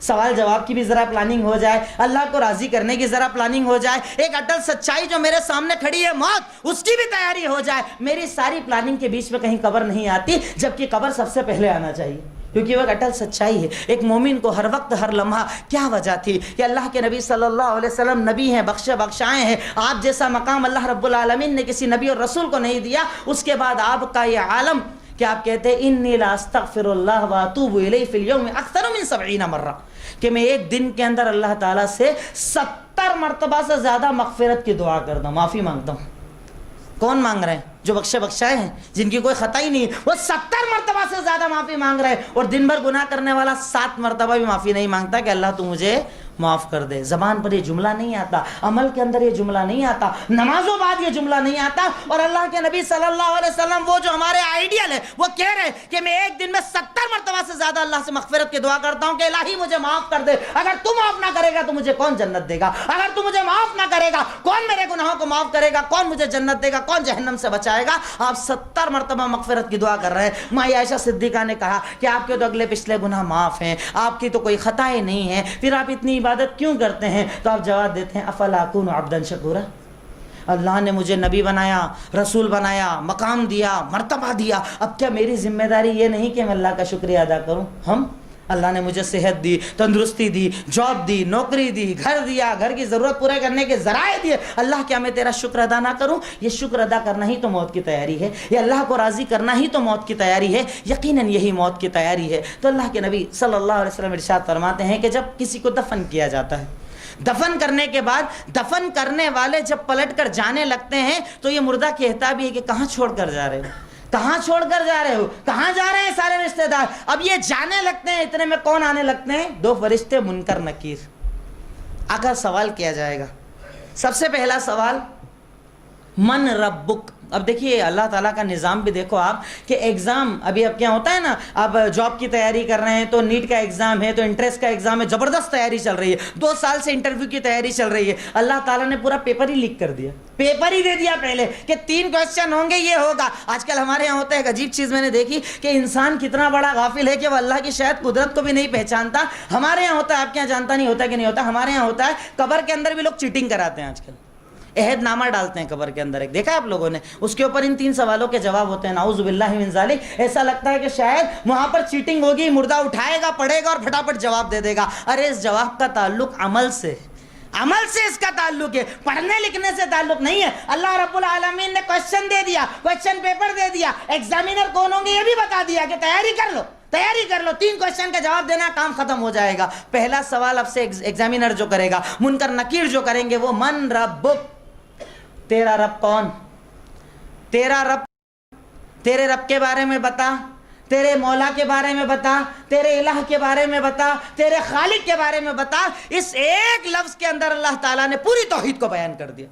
سوال جواب کی بھی ذرا پلاننگ ہو جائے، اللہ کو راضی کرنے کی ذرا پلاننگ ہو جائے، ایک اٹل سچائی جو میرے سامنے کھڑی ہے موت، اس کی بھی تیاری ہو جائے. میری ساری پلاننگ کے بیچ میں کہیں قبر نہیں آتی، جبکہ قبر سب سے پہلے آنا چاہیے، کیونکہ وہ ایک اٹل سچائی ہے. ایک مومن کو ہر وقت ہر لمحہ کیا وجہ تھی کہ اللہ کے نبی صلی اللہ علیہ وسلم نبی ہیں، بخشے بخشائے ہیں. آپ جیسا مقام اللہ رب العالمین نے کسی نبی اور رسول کو نہیں دیا. اس کے بعد آپ کا یہ عالم کہ آپ کہتے ہیں انی لا استغفر اللہ واتوب الیہ فی اليوم اکثر من 70 مرہ، کہ میں ایک دن کے اندر اللہ تعالیٰ سے 70 مرتبہ سے زیادہ مغفرت کی دعا کرتا ہوں، معافی مانگتا ہوں. کون مانگ رہے ہیں؟ جو بخشے بخشائے ہیں، جن کی کوئی خطا ہی نہیں، وہ 70 مرتبہ سے زیادہ معافی مانگ رہے ہیں. اور دن بھر گناہ کرنے والا 7 مرتبہ بھی معافی نہیں مانگتا کہ اللہ تو مجھے معاف کر دے. زبان پر یہ جملہ نہیں آتا، عمل کے اندر یہ جملہ نہیں آتا، نمازوں بعد یہ جملہ نہیں آتا. اور اللہ کے نبی صلی اللہ علیہ وسلم وہ جو ہمارے آئیڈیل ہے، وہ کہہ رہے ہیں کہ میں ایک دن میں 70 مرتبہ سے زیادہ اللہ سے مغفرت کی دعا کرتا ہوں کہ الہی مجھے معاف کر دے. اگر تو معاف نہ کرے گا تو مجھے کون جنت دے گا؟ اگر تو مجھے معاف نہ کرے گا کون میرے گناہوں کو معاف کرے گا؟ کون مجھے جنت دے گا؟ کون جہنم سے بچائے گا؟ آپ 70 مرتبہ مغفرت کی دعا کر رہے ہیں. ماں عائشہ صدیقہ نے کہا کہ آپ کے تو اگلے پچھلے گناہ معاف ہیں، آپ کی تو کوئی خطائیں نہیں ہیں، پھر آپ اتنی عبادت کیوں کرتے ہیں؟ تو آپ جواب دیتے ہیں افلا اکون عبدا شکورا، اللہ نے مجھے نبی بنایا، رسول بنایا، مقام دیا، مرتبہ دیا، اب کیا میری ذمہ داری یہ نہیں کہ میں اللہ کا شکریہ ادا کروں؟ اللہ نے مجھے صحت دی، تندرستی دی، جاب دی، نوکری دی، گھر دیا، گھر کی ضرورت پورے کرنے کے ذرائع دیے، اللہ کیا میں تیرا شکر ادا نہ کروں؟ یہ شکر ادا کرنا ہی تو موت کی تیاری ہے، یہ اللہ کو راضی کرنا ہی تو موت کی تیاری ہے، یقیناً یہی موت کی تیاری ہے. تو اللہ کے نبی صلی اللہ علیہ وسلم ارشاد فرماتے ہیں کہ جب کسی کو دفن کیا جاتا ہے، دفن کرنے کے بعد دفن کرنے والے جب پلٹ کر جانے لگتے ہیں تو یہ مردہ کہتا بھی ہے کہ کہاں چھوڑ کر جا رہے ہو، کہاں چھوڑ کر جا رہے ہو، کہاں جا رہے ہیں سارے رشتہ دار؟ اب یہ جانے لگتے ہیں، اتنے میں کون آنے لگتے ہیں؟ 2 فرشتے منکر نکیر. اگر سوال کیا جائے گا، سب سے پہلا سوال من ربک. اب دیکھیے اللہ تعالیٰ کا نظام بھی دیکھو آپ کہ ایگزام ابھی اب کیا ہوتا ہے نا، اب جاب کی تیاری کر رہے ہیں تو نیٹ کا ایگزام ہے، تو انٹرنس کا ایگزام ہے، زبردست تیاری چل رہی ہے، 2 سال سے انٹرویو کی تیاری چل رہی ہے. اللہ تعالیٰ نے پورا پیپر ہی لیک کر دیا، پیپر ہی دے دیا پہلے کہ 3 کویسچن ہوں گے، یہ ہوگا. آج کل ہمارے یہاں ہوتا ہے ایک عجیب چیز میں نے دیکھی کہ انسان کتنا بڑا غافل ہے کہ وہ اللہ کی شاید قدرت کو بھی نہیں پہچانتا. ہمارے یہاں ہوتا ہے، آپ کے یہاں جانتا نہیں ہوتا کہ نہیں ہوتا، ہمارے یہاں ہوتا ہے قبر کے اندر بھی لوگ چیٹنگ کراتے ہیں. آج کل عہد نامہ ڈالتے ہیں قبر کے اندر، ایک دیکھا آپ لوگوں نے، اس کے اوپر ان 3 سوالوں کے جواب ہوتے ہیں. نعوذ باللہ من ذالک. ایسا لگتا ہے کہ شاید وہاں پر چیٹنگ ہوگی، مردہ اٹھائے گا، پڑھے گا اور پھٹافٹ جواب دے دے گا. ارے اس جواب کا تعلق عمل سے، عمل سے اس کا تعلق ہے، پڑھنے لکھنے سے تعلق نہیں ہے. اللہ رب العالمین نے کویسچن دے دیا، کویسچن پیپر دے دیا، ایگزامینر کون ہوں گے یہ بھی بتا دیا کہ تیاری کر لو، تیاری کر لو، 3 کویسچن کا جواب دینا، کام ختم ہو جائے گا. پہلا سوال اب سے ایگزامینر جو کرے گا، منکر نکیر جو کریں گے، وہ من ربک، تیرا رب کون؟ تیرا رب، تیرے رب کے بارے میں بتا، تیرے مولا کے بارے میں بتا، تیرے الہ کے بارے میں بتا، تیرے خالق کے بارے میں بتا. اس ایک لفظ کے اندر اللہ تعالیٰ نے پوری توحید کو بیان کر دیا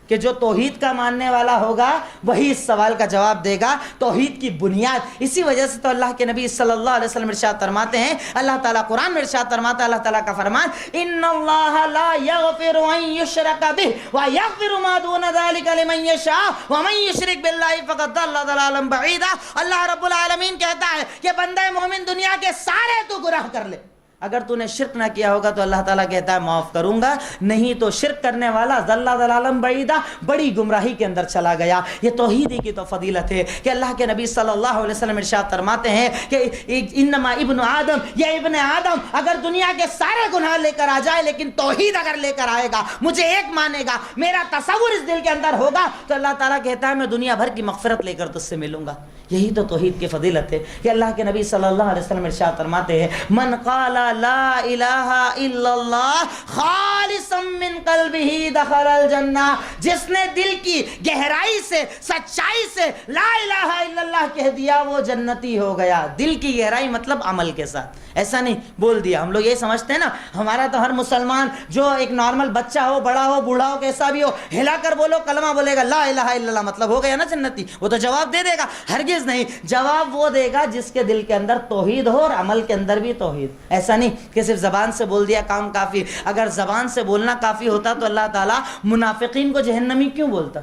کہ جو توحید کا ماننے والا ہوگا وہی اس سوال کا جواب دے گا. توحید کی بنیاد. اسی وجہ سے تو اللہ کے نبی صلی اللہ علیہ وسلم ارشاد فرماتے ہیں، اللہ تعالیٰ قرآن میں ارشاد فرماتا ہے، اللہ تعالیٰ کا فرمان، ان اللہ لا یغفر ان یشرک بہ ویغفر ما دون ذلک لمن یشاء ومن یشرک باللہ فقد ضل ضلالا بعیدا. اللہ رب العالمین کہتا ہے کہ بندہ مومن دنیا کے سارے تو گناہ کر لے، اگر تو نے شرک نہ کیا ہوگا تو اللہ تعالیٰ کہتا ہے معاف کروں گا، نہیں تو شرک کرنے والا ضل ضلالا بعیدا، بڑی گمراہی کے اندر چلا گیا. یہ توحیدی کی تو فضیلت ہے کہ اللہ کے نبی صلی اللہ علیہ وسلم ارشاد فرماتے ہیں کہ انما ابن آدم، یا ابن آدم اگر دنیا کے سارے گناہ لے کر آ جائے لیکن توحید اگر لے کر آئے گا، مجھے ایک مانے گا، میرا تصور اس دل کے اندر ہوگا، تو اللہ تعالیٰ کہتا ہے میں دنیا بھر کی مغفرت لے کر تجھ سے ملوں گا. یہی تو توحید کی فضیلت ہے کہ اللہ کے نبی صلی اللہ علیہ وسلم ارشاد فرماتے ہیں، من قال لا الہ الا اللہ خالصا من قلبہ دخل الجنہ، جس نے دل کی گہرائی سے سچائی سے لا الہ الا اللہ کہہ دیا وہ جنتی ہو گیا۔ دل کی گہرائی مطلب عمل کے ساتھ، ایسا نہیں بول دیا۔ ہم لوگ یہ سمجھتے ہیں نا، ہمارا تو ہر مسلمان جو ایک نارمل بچہ ہو، بڑا ہو، بوڑھا ہو، کیسا بھی ہو، ہلا کر بولو کلمہ بولے گا لا الہ الا اللہ مطلب ہو گیا نا جنتی، وہ تو جواب دے دے گا۔ ہرگز نہیں، جواب وہ دے گا جس کے دل کے اندر توحید ہو اور عمل کے اندر بھی توحید۔ ایسا نہیں کہ صرف زبان سے بول دیا کام کافی۔ اگر زبان سے بولنا کافی ہوتا تو اللہ تعالیٰ منافقین کو جہنمی کیوں بولتا؟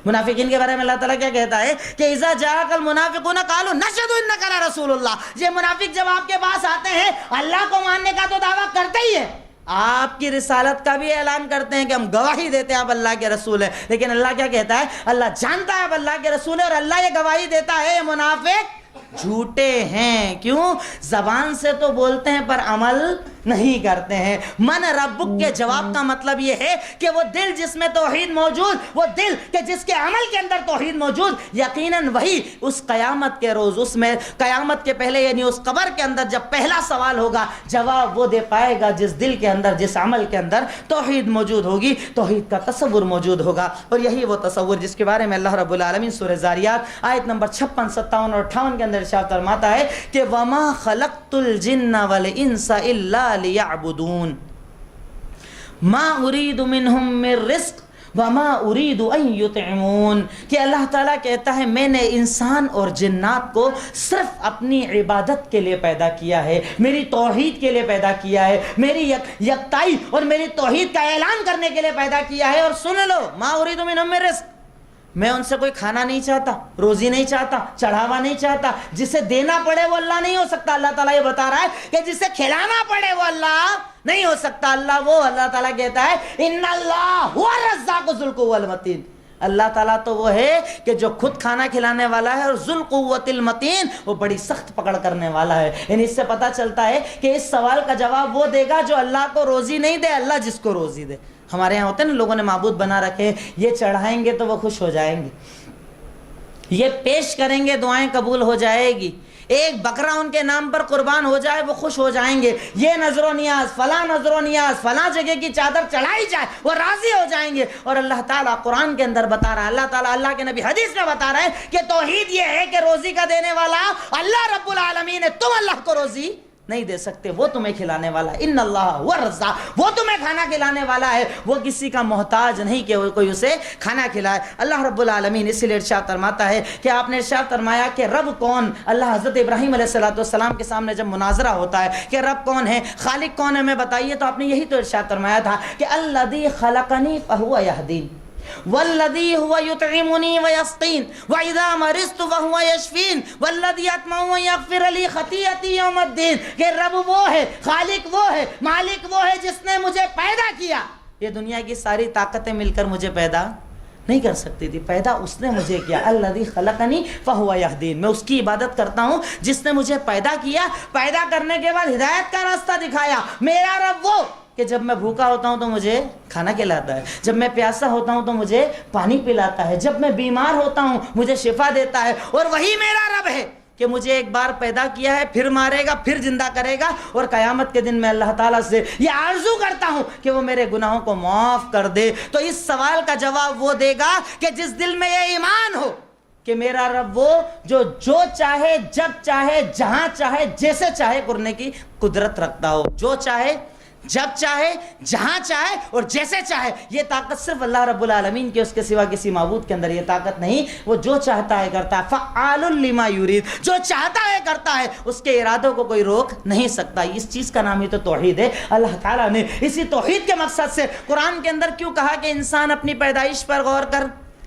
منافقین کے بارے میں اللہ تعالیٰ کیا کہتا ہے کہ اذا جاءک المنافقون قالوا نشهد انک لرسول اللہ، یہ منافق جب آپ کے پاس آتے ہیں اللہ کو ماننے کا تو دعویٰ کرتے ہی ہے، آپ کی رسالت کا بھی اعلان کرتے ہیں کہ ہم گواہی دیتے ہیں آپ اللہ کے رسول ہیں، لیکن اللہ کیا کہتا ہے؟ اللہ جانتا ہے آپ اللہ کے رسول ہیں اور اللہ یہ گواہی دیتا ہے یہ منافق جھوٹے ہیں۔ کیوں؟ زبان سے تو بولتے ہیں پر عمل نہیں کرتے ہیں۔ من ربک کے جواب کا مطلب یہ ہے کہ وہ دل جس میں توحید موجود، وہ دل کہ جس کے عمل کے اندر توحید موجود، یقیناً وہی اس قیامت کے روز، اس میں قیامت کے پہلے یعنی اس قبر کے اندر جب پہلا سوال ہوگا جواب وہ دے پائے گا جس دل کے اندر، جس عمل کے اندر توحید موجود ہوگی، توحید کا تصور موجود ہوگا۔ اور یہی وہ تصور جس کے بارے میں اللہ رب العالمین سورہ ذاریات آیت نمبر 56، 57 اور 58 کے اندر ارشاد فرماتا ہے کہ وَمَا خَلَقْتُ الْجِنَّ وَالْإِنسَ إِلَّا لِيَعْبُدُونَ مَا أُرِيدُ مِنْهُمْ مِنْ رِزْقٍ وَمَا أُرِيدُ أَنْ يُطْعِمُونَ، کہ اللہ تعالیٰ کہتا ہے میں نے انسان اور جنات کو صرف اپنی عبادت کے لیے پیدا کیا ہے، میری توحید کے لیے پیدا کیا ہے، میری یکتائی اور میری توحید کا اعلان کرنے کے لیے پیدا کیا ہے۔ اور سن لو مَا أُرِيدُ مِنْهُمْ مِنْ رِزْقٍ، میں ان سے کوئی کھانا نہیں چاہتا، روزی نہیں چاہتا، چڑھاوا نہیں چاہتا، جسے دینا پڑے وہ اللہ نہیں ہو سکتا۔ اللہ تعالیٰ یہ بتا رہا ہے کہ جسے کھلانا پڑے وہ اللہ نہیں ہو سکتا۔ اللہ تعالیٰ کہتا ہے ان اللہ هو الرزاق ذو القوة المتین، اللہ تعالیٰ تو وہ ہے کہ جو خود کھانا کھلانے والا ہے، اور ذو القوة المتین وہ بڑی سخت پکڑ کرنے والا ہے۔ یعنی اس سے پتہ چلتا ہے کہ اس سوال کا جواب وہ دے گا جو اللہ کو روزی نہیں دے، اللہ جس کو روزی دے۔ ہمارے یہاں ہوتے ہیں نا لوگوں نے معبود بنا رکھے، یہ چڑھائیں گے تو وہ خوش ہو جائیں گے، یہ پیش کریں گے دعائیں قبول ہو جائے گی، ایک بکرا ان کے نام پر قربان ہو جائے وہ خوش ہو جائیں گے، یہ نظر و نیاز، فلاں نظر و نیاز، فلاں جگہ کی چادر چڑھائی جائے وہ راضی ہو جائیں گے۔ اور اللہ تعالیٰ قرآن کے اندر بتا رہا ہے، اللہ تعالیٰ اللہ کے نبی حدیث میں بتا رہے ہیں کہ توحید یہ ہے کہ روزی کا دینے والا اللہ رب العالمین ہے، تم اللہ کو روزی نہیں دے سکتے، وہ تمہیں کھلانے والا ہے، ان اللہ هو الرزاق، وہ تمہیں کھانا کھلانے والا ہے، وہ کسی کا محتاج نہیں کہ کوئی اسے کھانا کھلائے۔ اللہ رب العالمین اس لیے ارشاد فرماتا ہے کہ آپ نے ارشاد فرمایا کہ رب کون، اللہ حضرت ابراہیم علیہ السلام کے سامنے جب مناظرہ ہوتا ہے کہ رب کون ہے، خالق کون ہے، ہمیں بتائیے، تو آپ نے یہی تو ارشاد فرمایا تھا کہ الذی خلقنی فہو یہدین والذی هو یطعمنی ویسقین واذا مرضت فهو یشفین والذی اطمع ان یغفر لی خطیئتی یوم الدین، کہ رب وہ ہے، خالق وہ ہے، مالک وہ ہے جس نے مجھے پیدا کیا۔ یہ دنیا کی ساری طاقتیں مل کر مجھے پیدا نہیں کر سکتی تھی، پیدا اس نے مجھے کیا۔ الذی خلقنی فہو یہدین، میں اس کی عبادت کرتا ہوں جس نے مجھے پیدا کیا، پیدا کرنے کے بعد ہدایت کا راستہ دکھایا۔ میرا رب وہ کہ جب میں بھوکا ہوتا ہوں تو مجھے کھانا کھلاتا ہے، جب میں پیاسا ہوتا ہوں تو مجھے پانی پلاتا ہے، جب میں بیمار ہوتا ہوں مجھے شفا دیتا ہے۔ اور وہی میرا رب ہے کہ مجھے ایک بار پیدا کیا ہے، پھر مارے گا، پھر زندہ کرے گا، اور قیامت کے دن میں اللہ تعالیٰ سے یہ آرزو کرتا ہوں کہ وہ میرے گناہوں کو معاف کر دے۔ تو اس سوال کا جواب وہ دے گا کہ جس دل میں یہ ایمان ہو کہ میرا رب وہ جو چاہے، جب چاہے، جہاں چاہے، جیسے چاہے کرنے کی قدرت رکھتا ہو، جو چاہے، جب چاہے، جہاں چاہے اور جیسے چاہے۔ یہ طاقت صرف اللہ رب العالمین کے، اس کے سوا کسی معبود کے اندر یہ طاقت نہیں۔ وہ جو چاہتا ہے کرتا ہے، فعال لما یرید، جو چاہتا ہے کرتا ہے، اس کے ارادوں کو کوئی روک نہیں سکتا۔ اس چیز کا نام ہی تو توحید ہے۔ اللہ تعالیٰ نے اسی توحید کے مقصد سے قرآن کے اندر کیوں کہا کہ انسان اپنی پیدائش پر غور کر،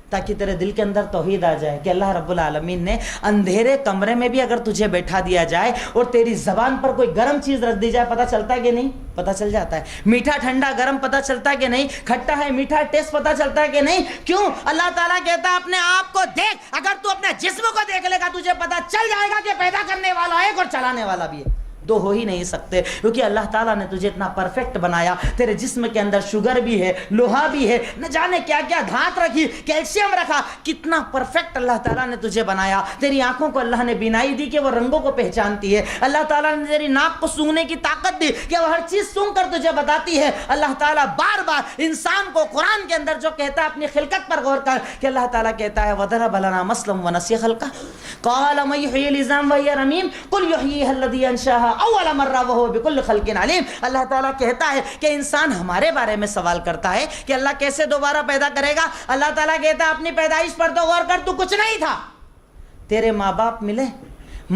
تاکہ تیرے دل کے اندر توحید آ جائے کہ اللہ رب العالمین نے اندھیرے کمرے میں بھی اگر تجھے بیٹھا دیا جائے اور تیری زبان پر کوئی گرم چیز رکھ دی جائے، پتہ چلتا ہے کہ نہیں؟ پتہ چل جاتا ہے۔ میٹھا ٹھنڈا گرم پتہ چلتا ہے کہ نہیں؟ کھٹا ہے میٹھا ٹیسٹ پتہ چلتا ہے کہ نہیں؟ کیوں؟ اللہ تعالیٰ کہتا ہے اپنے آپ کو دیکھ، اگر تو اپنے جسم کو دیکھ لے گا تجھے پتہ چل جائے گا کہ پیدا کرنے والا ایک اور چلانے والا بھی ہے۔ دو ہو ہی نہیں سکتے، کیونکہ اللہ تعالیٰ نے تجھے اتنا پرفیکٹ بنایا، تیرے جسم کے اندر شوگر بھی ہے، لوہا بھی ہے، نہ جانے کیا کیا دھات رکھی، کیلشیم رکھا، کتنا پرفیکٹ اللہ تعالیٰ نے تجھے بنایا۔ تیری آنکھوں کو اللہ نے بینائی دی کہ وہ رنگوں کو پہچانتی ہے، اللہ تعالیٰ نے تیری ناک کو سونگنے کی طاقت دی کہ وہ ہر چیز سونگ کر تجھے بتاتی ہے۔ اللہ تعالیٰ بار بار انسان کو قرآن کے اندر جو کہتا ہے اپنی خلقت پر غور کر کہ اللہ تعالیٰ کہتا ہے وَضَرَبَ لَنَا مَثَلًا وَنَسِيَ خَلْقَهُ قَالَ مَن يُحْيِي الْعِظَامَ وَهِيَ رَمِيمٌ قُلْ يُحْيِيهَا الَّذِي أَنشَأَهَا أَوَّلَ مَرَّةٍ وَهُوَ بِكُلِّ خَلْقٍ عَلِيمٌ۔ اللہ تعالیٰ کہتا ہے کہ انسان ہمارے بارے میں سوال کرتا ہے کہ اللہ کیسے دوبارہ پیدا کرے گا۔ اللہ تعالیٰ کہتا ہے اپنی پیدائش پر تو غور کر، تو کچھ نہیں تھا، تیرے ماں باپ ملے،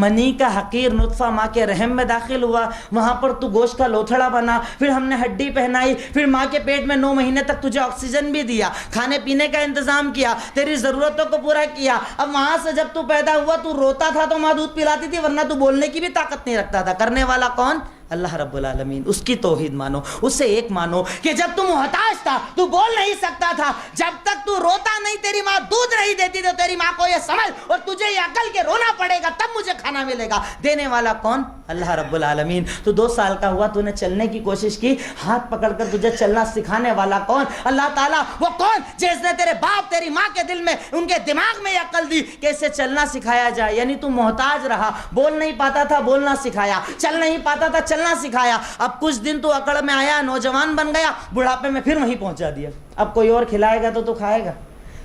منی کا حقیر نطفہ ماں کے رحم میں داخل ہوا، وہاں پر تو گوشت کا لوتھڑا بنا، پھر ہم نے ہڈی پہنائی، پھر ماں کے پیٹ میں 9 مہینے تک تجھے آکسیجن بھی دیا، کھانے پینے کا انتظام کیا، تیری ضرورتوں کو پورا کیا۔ اب وہاں سے جب تو پیدا ہوا تو روتا تھا تو ماں دودھ پلاتی تھی، ورنہ تو بولنے کی بھی طاقت نہیں رکھتا تھا۔ کرنے والا کون؟ اللہ رب العالمین۔ اس کی توحید مانو، اسے ایک مانو کہ جب تو محتاج تھا تو بول نہیں سکتا تھا، جب تک تو روتا نہیں تیری ماں دودھ نہیں دیتی تو تیری ماں کو یہ سمجھ اور تجھے یہ عقل کے رونا پڑے گا تب مجھے کھانا ملے گا۔ دینے والا کون؟ اللہ رب العالمین۔ تو 2 سال کا ہوا، تو نے چلنے کی کوشش کی، ہاتھ پکڑ کر تجھے چلنا سکھانے والا کون؟ اللہ تعالیٰ۔ وہ کون جس نے تیرے باپ تیری ماں کے دل میں، ان کے دماغ میں یہ عقل دی کیسے چلنا سکھایا جائے؟ یعنی تو محتاج رہا، بول نہیں پاتا تھا، بولنا سکھایا، چل نہیں پاتا تھا، چلنا سکھایا۔ اب کچھ دن تو اکڑ میں آیا، نوجوان بن گیا، بڑھاپے میں پھر وہیں پہنچا دیا۔ اب کوئی اور کھلائے گا تو کھائے گا،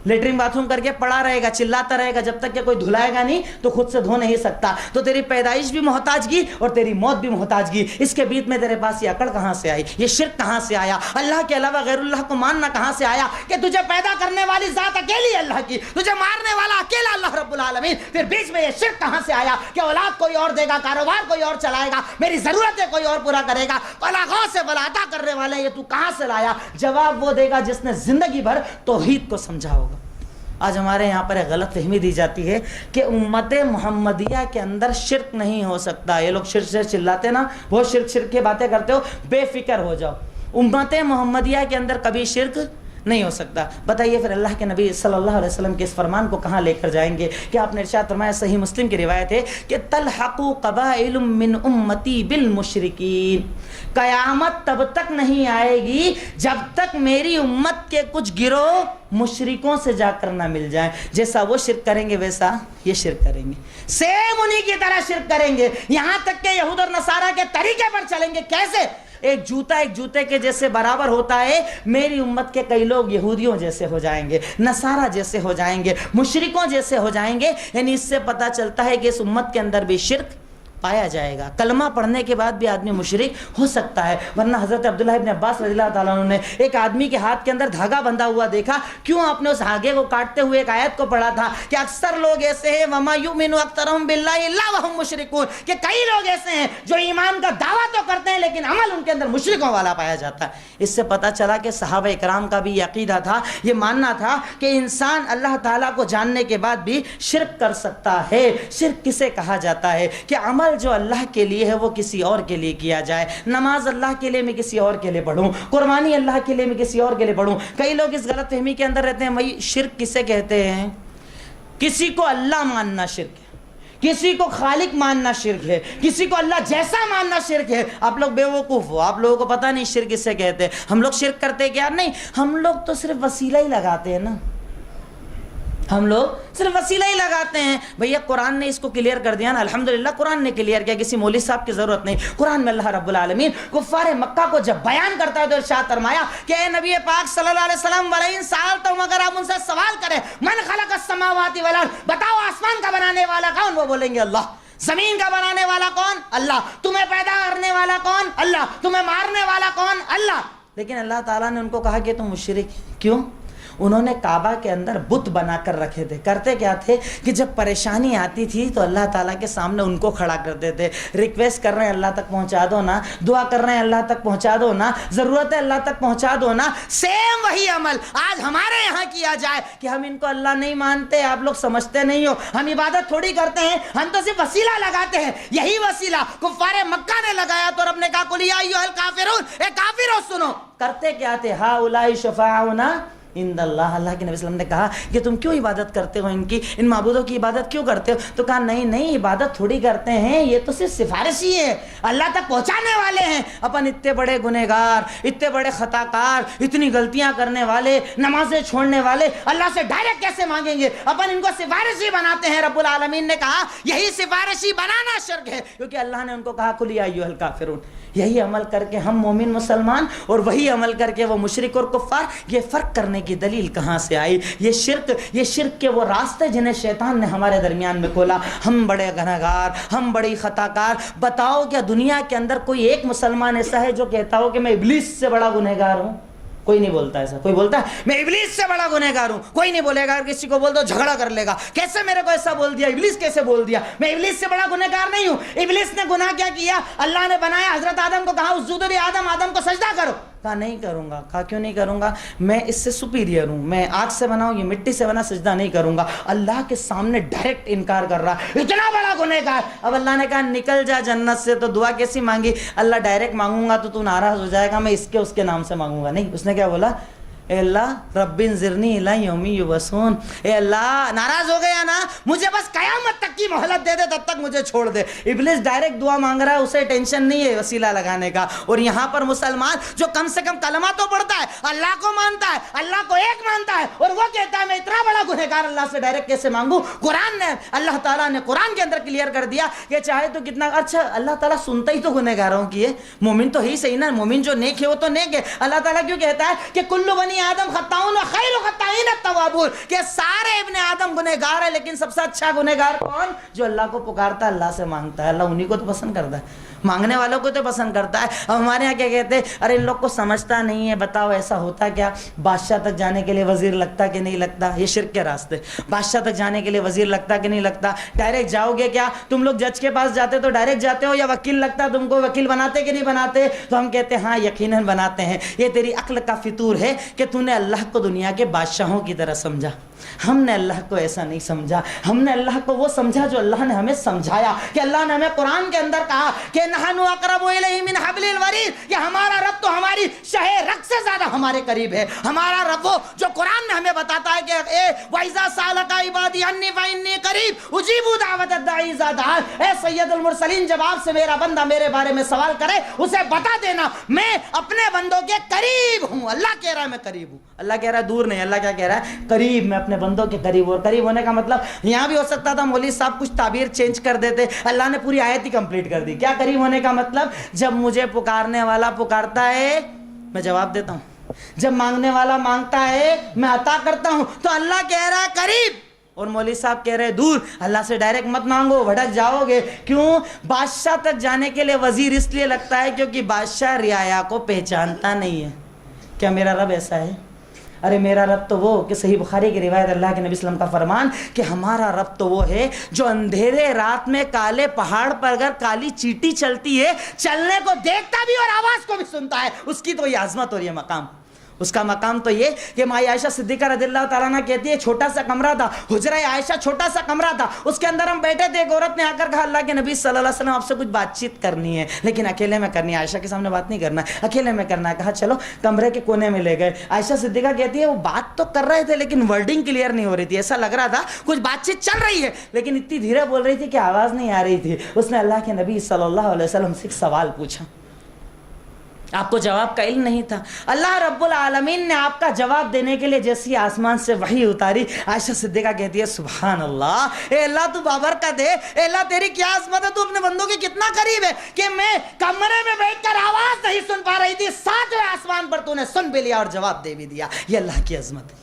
لیٹرین باتھ روم کر کے پڑا رہے گا، چلاتا رہے گا، جب تک کہ کوئی دھلائے گا نہیں تو خود سے دھو نہیں سکتا۔ تو تیری پیدائش بھی محتاجگی اور تیری موت بھی محتاجگی، اس کے بیچ میں تیرے پاس یہ عقل کہاں سے آئی؟ یہ شرک کہاں سے آیا؟ اللہ کے علاوہ غیر اللہ کو ماننا کہاں سے آیا؟ کہ تجھے پیدا کرنے والی ذات اکیلی اللہ کی، تجھے مارنے والا اکیلا اللہ رب العالمین، پھر بیچ میں یہ شرک کہاں سے آیا کہ اولاد کوئی اور دے گا، کاروبار کوئی اور چلائے گا، میری ضرورتیں کوئی اور پورا کرے گا، بلا غو سے بلا عطا کرنے والا یہ تو کہاں سے لایا؟ جواب وہ دے گا جس نے زندگی بھر توحید کو سمجھا ہوگا۔ آج ہمارے یہاں پر ایک غلط فہمی دی جاتی ہے کہ امت محمدیہ کے اندر شرک نہیں ہو سکتا۔ یہ لوگ شرک سے چلاتے نا، وہ شرک کی باتیں کرتے ہو، بے فکر ہو جاؤ، امت محمدیہ کے اندر کبھی شرک نہیں ہو سکتا۔ بتائیے پھر اللہ کے نبی صلی اللہ علیہ وسلم کے اس فرمان کو کہاں لے کر جائیں گے کہ آپ نے ارشاد فرمایا، صحیح مسلم کی روایت ہے کہ تلحق قبائل من امتی بالمشرکین، قیامت تب تک نہیں آئے گی جب تک میری امت کے کچھ گروہ مشرکوں سے جا کر نہ مل جائیں۔ جیسا وہ شرک کریں گے ویسا یہ شرک کریں گے، سیم انہی کی طرح شرک کریں گے، یہاں تک کہ یہود اور نصارہ کے طریقے پر چلیں گے۔ کیسے؟ ایک جوتا ایک جوتے کے جیسے برابر ہوتا ہے، میری امت کے کئی لوگ یہودیوں جیسے ہو جائیں گے، نصارہ جیسے ہو جائیں گے، مشرکوں جیسے ہو جائیں گے۔ یعنی اس سے پتہ چلتا ہے کہ اس امت کے اندر بھی شرک پایا جائے گا۔ کلمہ پڑھنے کے بعد بھی آدمی مشرک ہو سکتا ہے، ورنہ حضرت عبداللہ ابن عباس رضی اللہ تعالیٰ عنہ نے ایک آدمی کے ہاتھ کے اندر دھاگا بندھا ہوا دیکھا۔ کیوں؟ آپ نے اس دھاگے کو کاٹتے ہوئے ایک آیت کو پڑھا تھا کہ اکثر لوگ ایسے ہیں وَمَا يُؤْمِنُ أَكْثَرُهُم بِاللَّهِ إِلَّا وَهُم مُشْرِكُونَ، کہ کئی لوگ ایسے ہیں جو ایمان کا دعویٰ تو کرتے ہیں لیکن عمل ان کے اندر مشرکوں والا پایا جاتا ہے۔ اس سے پتہ چلا کہ صحابہ اکرام کا بھی یہ عقیدہ تھا، یہ ماننا تھا کہ انسان اللہ تعالیٰ کو جاننے کے بعد بھی شرک کر سکتا ہے۔ شرک کسے کہا جاتا ہے؟ کہ عمل جو اللہ کے لیے ہے وہ کسی اور کے لیے کیا جائے۔ نماز اللہ کے لیے میں کسی اور کے لیے پڑھوں، قربانی اللہ کے لیے میں کسی اور کے لیے پڑھوں۔ کئی لوگ اس غلط فہمی کے اندر رہتے ہیں، بھائی شرک کسے کہتے ہیں؟ کسی کو اللہ ماننا شرک ہے، کسی کو خالق ماننا شرک ہے، کسی کو اللہ جیسا ماننا شرک ہے۔ آپ لوگ بے وقوف ہو، آپ لوگوں کو پتہ نہیں شرک کسے کہتے ہیں۔ ہم لوگ شرک کرتے کیا؟ نہیں، ہم لوگ تو صرف وسیلہ ہی لگاتے ہیں نا، ہم لوگ صرف وسیلہ ہی لگاتے ہیں۔ بھیا قرآن نے اس کو کلیئر کر دیا نا، الحمدللہ قرآن نے کلیئر کیا، کسی مولوی صاحب کی ضرورت نہیں۔ قرآن میں اللہ رب العالمین کفار مکہ کو جب بیان کرتا ہے تو ارشاد فرمایا کہ اے نبی پاک صلی اللہ علیہ وسلم وَلَئِن سَأَلْتَهُمْ، اگر آپ ان سے سوال کریں من خلق السماوات والارض، بتاؤ آسمان کا بنانے والا کون؟ وہ بولیں گے اللہ۔ زمین کا بنانے والا کون؟ اللہ۔ تمہیں پیدا کرنے والا کون؟ اللہ۔ تمہیں مارنے والا کون؟ اللہ۔ لیکن اللہ تعالیٰ نے ان کو کہا کہ تم مشرک، کیوں؟ انہوں نے کعبہ کے اندر بت بنا کر رکھے تھے۔ کرتے کیا تھے کہ جب پریشانی آتی تھی تو اللہ تعالیٰ کے سامنے ان کو کھڑا کرتے تھے، ریکویسٹ کر رہے ہیں اللہ تک پہنچا دو نا، دعا کر رہے ہیں اللہ تک پہنچا دو نا، ضرورت ہے اللہ تک پہنچا دو نا۔ سیم وہی عمل آج ہمارے یہاں کیا جائے کہ ہم ان کو اللہ نہیں مانتے، آپ لوگ سمجھتے نہیں ہو، ہم عبادت تھوڑی کرتے ہیں، ہم تو صرف وسیلہ لگاتے ہیں۔ یہی وسیلہ کفار مکہ نے لگایا تو رب نے کہا قل یا ایھا الکافرون، اے کافرو سنو۔ کرتے کیا تھے؟ ہؤلاء شفاعؤنا عند اللہ، اللہ کے نبی صلی اللہ علیہ وسلم نے کہا کہ تم کیوں عبادت کرتے ہو ان کی، ان معبودوں کی عبادت کیوں کرتے ہو؟ تو کہا نہیں نہیں، عبادت تھوڑی کرتے ہیں، یہ تو صرف سفارشی ہے، اللہ تک پہنچانے والے ہیں۔ اپن اتنے بڑے گنہگار، اتنے بڑے خطا کار، اتنی غلطیاں کرنے والے، نمازیں چھوڑنے والے اللہ سے ڈائریکٹ کیسے مانگیں گے؟ اپن ان کو سفارشی بناتے ہیں۔ رب العالمین نے کہا یہی سفارشی بنانا شرک ہے، کیونکہ اللہ نے ان کو کہا قل یا ایھا الکافرون۔ یہی عمل کر کے ہم مومن مسلمان، اور وہی عمل کر کے وہ مشرک اور کفار، یہ فرق کرنے کی دلیل کہاں سے آئی؟ یہ شرک کے وہ راستے جنہیں شیطان نے ہمارے درمیان میں کھولا۔ ہم بڑے گنہگار، ہم بڑی خطا کار۔ بتاؤ کیا دنیا کے اندر کوئی ایک مسلمان ایسا ہے جو کہتا ہو کہ میں ابلیس سے بڑا گنہگار ہوں؟ کوئی نہیں بولتا ایسا۔ کوئی بولتا ہے میں ابلیس سے بڑا گنہگار ہوں؟ کوئی نہیں بولے گا۔ کسی کو بول دو جھگڑا کر لے گا، کیسے میرے کو ایسا بول دیا، ابلیس کیسے بول دیا؟ میں ابلیس سے بڑا گنہگار نہیں ہوں۔ ابلیس نے گناہ کیا کیا؟ اللہ نے بنایا، حضرت آدم کو کہا اسجدوا لآدم، آدم کو سجدہ کرو، کہا نہیں کروں گا۔ کہا کیوں نہیں کروں گا؟ میں اس سے سپیریئر ہوں، میں آگ سے بنا ہوں، یہ مٹی سے بنا، سجدہ نہیں کروں گا۔ اللہ کے سامنے ڈائریکٹ انکار کر رہا، اتنا بڑا گنہگار۔ اب اللہ نے کہا نکل جا جنت سے، تو دعا کیسی مانگی؟ اللہ ڈائریکٹ مانگوں گا تو ناراض ہو جائے گا، میں اس کے نام سے مانگوں گا۔ نہیں، اس نے کیا بولا؟ اے اللہ رب انظرنی الی یوم یبعثون، اے اللہ ناراض ہو گیا نا، مجھے بس قیامت تک کی مہلت دے دے، تب تک مجھے چھوڑ دے۔ ابلیس ڈائریکٹ دعا مانگ رہا ہے، اسے ٹینشن نہیں ہے وسیلہ لگانے کا۔ اور یہاں پر مسلمان جو کم سے کم کلمہ تو پڑھتا ہے، اللہ کو مانتا ہے، اللہ کو ایک مانتا ہے، اور وہ کہتا ہے میں اتنا بڑا گنہگار اللہ سے ڈائریکٹ کیسے مانگوں؟ قرآن نے، اللہ تعالیٰ نے قرآن کے اندر کلیئر کر دیا کہ چاہے تو کتنا اچھا، اللہ تعالیٰ سنتا ہی تو گنہگاروں کی ہے۔ مومن تو ہی صحیح نا، مومن جو نیک ہے وہ تو نیک ہے۔ اللہ تعالیٰ کیوں کہتا ہے کہ کل بنی آدم خطاؤن و خیر الخطائین التوابون، کہ سارے ابن آدم گنہگار ہیں، لیکن سب سے اچھا گنہگار کون؟ جو اللہ کو پکارتا ہے، اللہ سے مانگتا ہے۔ اللہ انہی کو تو پسند کرتا ہے، مانگنے والوں کو تو پسند کرتا ہے۔ اب ہمارے یہاں کیا کہتے ہیں، ارے ان لوگ کو سمجھتا نہیں ہے، بتاؤ ایسا ہوتا کیا؟ بادشاہ تک جانے کے لیے وزیر لگتا کہ نہیں لگتا؟ یہ شرک کے راستے۔ بادشاہ تک جانے کے لیے وزیر لگتا کہ نہیں لگتا؟ ڈائریکٹ جاؤ گے کیا؟ تم لوگ جج کے پاس جاتے تو ڈائریکٹ جاتے ہو، یا وکیل لگتا تم کو؟ وکیل بناتے کہ نہیں بناتے؟ تو ہم کہتے ہیں ہاں یقیناً بناتے ہیں۔ یہ تیری عقل کا فطور ہے کہ تو نے اللہ کو دنیا کے بادشاہوں کی طرح سمجھا۔ ہم نے اللہ کو ایسا نہیں سمجھا، ہم نے اللہ کو وہ سمجھا جو اللہ نے ہمیں سمجھایا، کہ اللہ نے ہمیں قرآن کے اندر کہا کہ نحن اقرب الیہ من حبل الورید، کہ ہمارا رب تو ہماری شہ رگ سے زیادہ ہمارے قریب ہے۔ ہمارا رب وہ جو قرآن میں ہمیں بتاتا ہے کہ وَإِذَا سَأَلَكَ عِبَادِي عَنِّي فَإِنِّي قَرِيبٌ أُجِيبُ دَعْوَةَ الدَّاعِ إِذَا دَعَانِ، اے سید المرسلین، جب آپ سے میرا بندہ میرے بارے میں سوال کرے اسے بتا دینا میں اپنے بندوں کے قریب ہوں۔ اللہ کہہ رہا ہے میں قریب ہوں، اللہ کہہ رہا ہے دور نہیں، اللہ کیا کہہ رہا ہے؟ قریب، میں اپنے بندوں کے قریب۔ اور قریب ہونے کا مطلب یہاں بھی ہو سکتا تھا مولوی صاحب کچھ تعبیر چینج کر دیتے، اللہ نے پوری آیت ہی کمپلیٹ کر دی۔ کیا قریب ہونے کا مطلب؟ جب مجھے پکارنے والا پکارتا ہے میں جواب دیتا ہوں، جب مانگنے والا مانگتا ہے میں عطا کرتا ہوں۔ تو اللہ کہہ رہا ہے قریب، اور مولوی صاحب کہہ رہے دور۔ اللہ سے ڈائریکٹ مت مانگو، بھٹک جاؤ گے۔ کیوں؟ بادشاہ تک جانے کے لیے وزیر اس لیے لگتا ہے کیونکہ بادشاہ رعایا کو پہچانتا نہیں ہے۔ کیا میرا رب ایسا ہے؟ ارے میرا رب تو وہ کہ صحیح بخاری کی روایت، اللہ کے نبی صلی اللہ علیہ وسلم کا فرمان کہ ہمارا رب تو وہ ہے جو اندھیرے رات میں کالے پہاڑ پر اگر کالی چیٹی چلتی ہے چلنے کو دیکھتا بھی اور آواز کو بھی سنتا ہے۔ اس کی تو یہ عظمت اور یہ مقام، اس کا مقام تو یہ کہ ماں عائشہ صدیقہ رضی اللہ تعالیٰ عنہ کہتی ہے چھوٹا سا کمرہ تھا، حجرہ عائشہ چھوٹا سا کمرہ تھا، اس کے اندر ہم بیٹھے تھے، ایک عورت نے آ کر کہا اللہ کے نبی صلی اللہ علیہ وسلم آپ سے کچھ بات چیت کرنی ہے، لیکن اکیلے میں کرنی ہے، عائشہ کے سامنے بات نہیں کرنا ہے، اکیلے میں کرنا ہے۔ کہا چلو، کمرے کے کونے میں لے گئے۔ عائشہ صدیقہ کہتی ہے وہ بات تو کر رہے تھے لیکن ورڈنگ کلیئر نہیں ہو رہی تھی، ایسا لگ رہا تھا کچھ بات چیت چل رہی ہے لیکن اتنی دھیرے بول رہی تھی کہ آواز نہیں آ رہی تھی۔ اس نے اللہ کے نبی صلی اللہ علیہ وسلم سے ایک سوال پوچھا، آپ کو جواب کا علم نہیں تھا۔ اللہ رب العالمین نے آپ کا جواب دینے کے لیے جیسی آسمان سے وحی اتاری، عائشہ صدیقہ کہتی ہے سبحان اللہ، اے اللہ تو بابرکت ہے، اے اللہ تیری کیا عظمت ہے، تو اپنے بندوں کے کتنا قریب ہے کہ میں کمرے میں بیٹھ کر آواز نہیں سن پا رہی تھی، ساتویں آسمان پر تو نے سن بھی لیا اور جواب دے بھی دیا۔ یہ اللہ کی عظمت ہے۔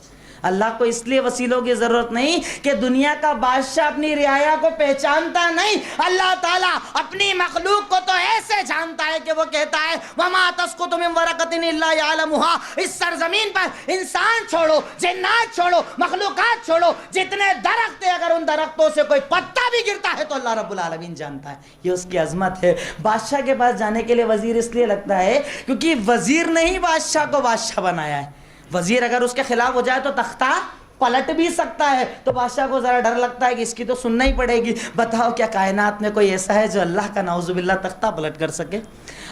اللہ کو اس لیے وسیلوں کی ضرورت نہیں کہ دنیا کا بادشاہ اپنی رعایا کو پہچانتا نہیں، اللہ تعالیٰ اپنی مخلوق کو تو ایسے جانتا ہے کہ وہ کہتا ہے وَمَا تَسْقُطُ مِن وَرَقَةٍ إِلَّا يَعْلَمُهَا، اس سرزمین پر انسان چھوڑو، جنات چھوڑو، مخلوقات چھوڑو، جتنے درخت ہیں اگر ان درختوں سے کوئی پتا بھی گرتا ہے تو اللہ رب العالمین جانتا ہے۔ یہ اس کی عظمت ہے۔ بادشاہ کے پاس جانے کے لیے وزیر اس لیے لگتا ہے کیونکہ وزیر نے ہی بادشاہ کو بادشاہ بنایا ہے۔ وزیر اگر اس کے خلاف ہو جائے تو تختہ پلٹ بھی سکتا ہے، تو بادشاہ کو ذرا ڈر لگتا ہے کہ اس کی تو سننا ہی پڑے گی۔ بتاؤ کیا کائنات میں کوئی ایسا ہے جو اللہ کا نعوذ باللہ تختہ پلٹ کر سکے؟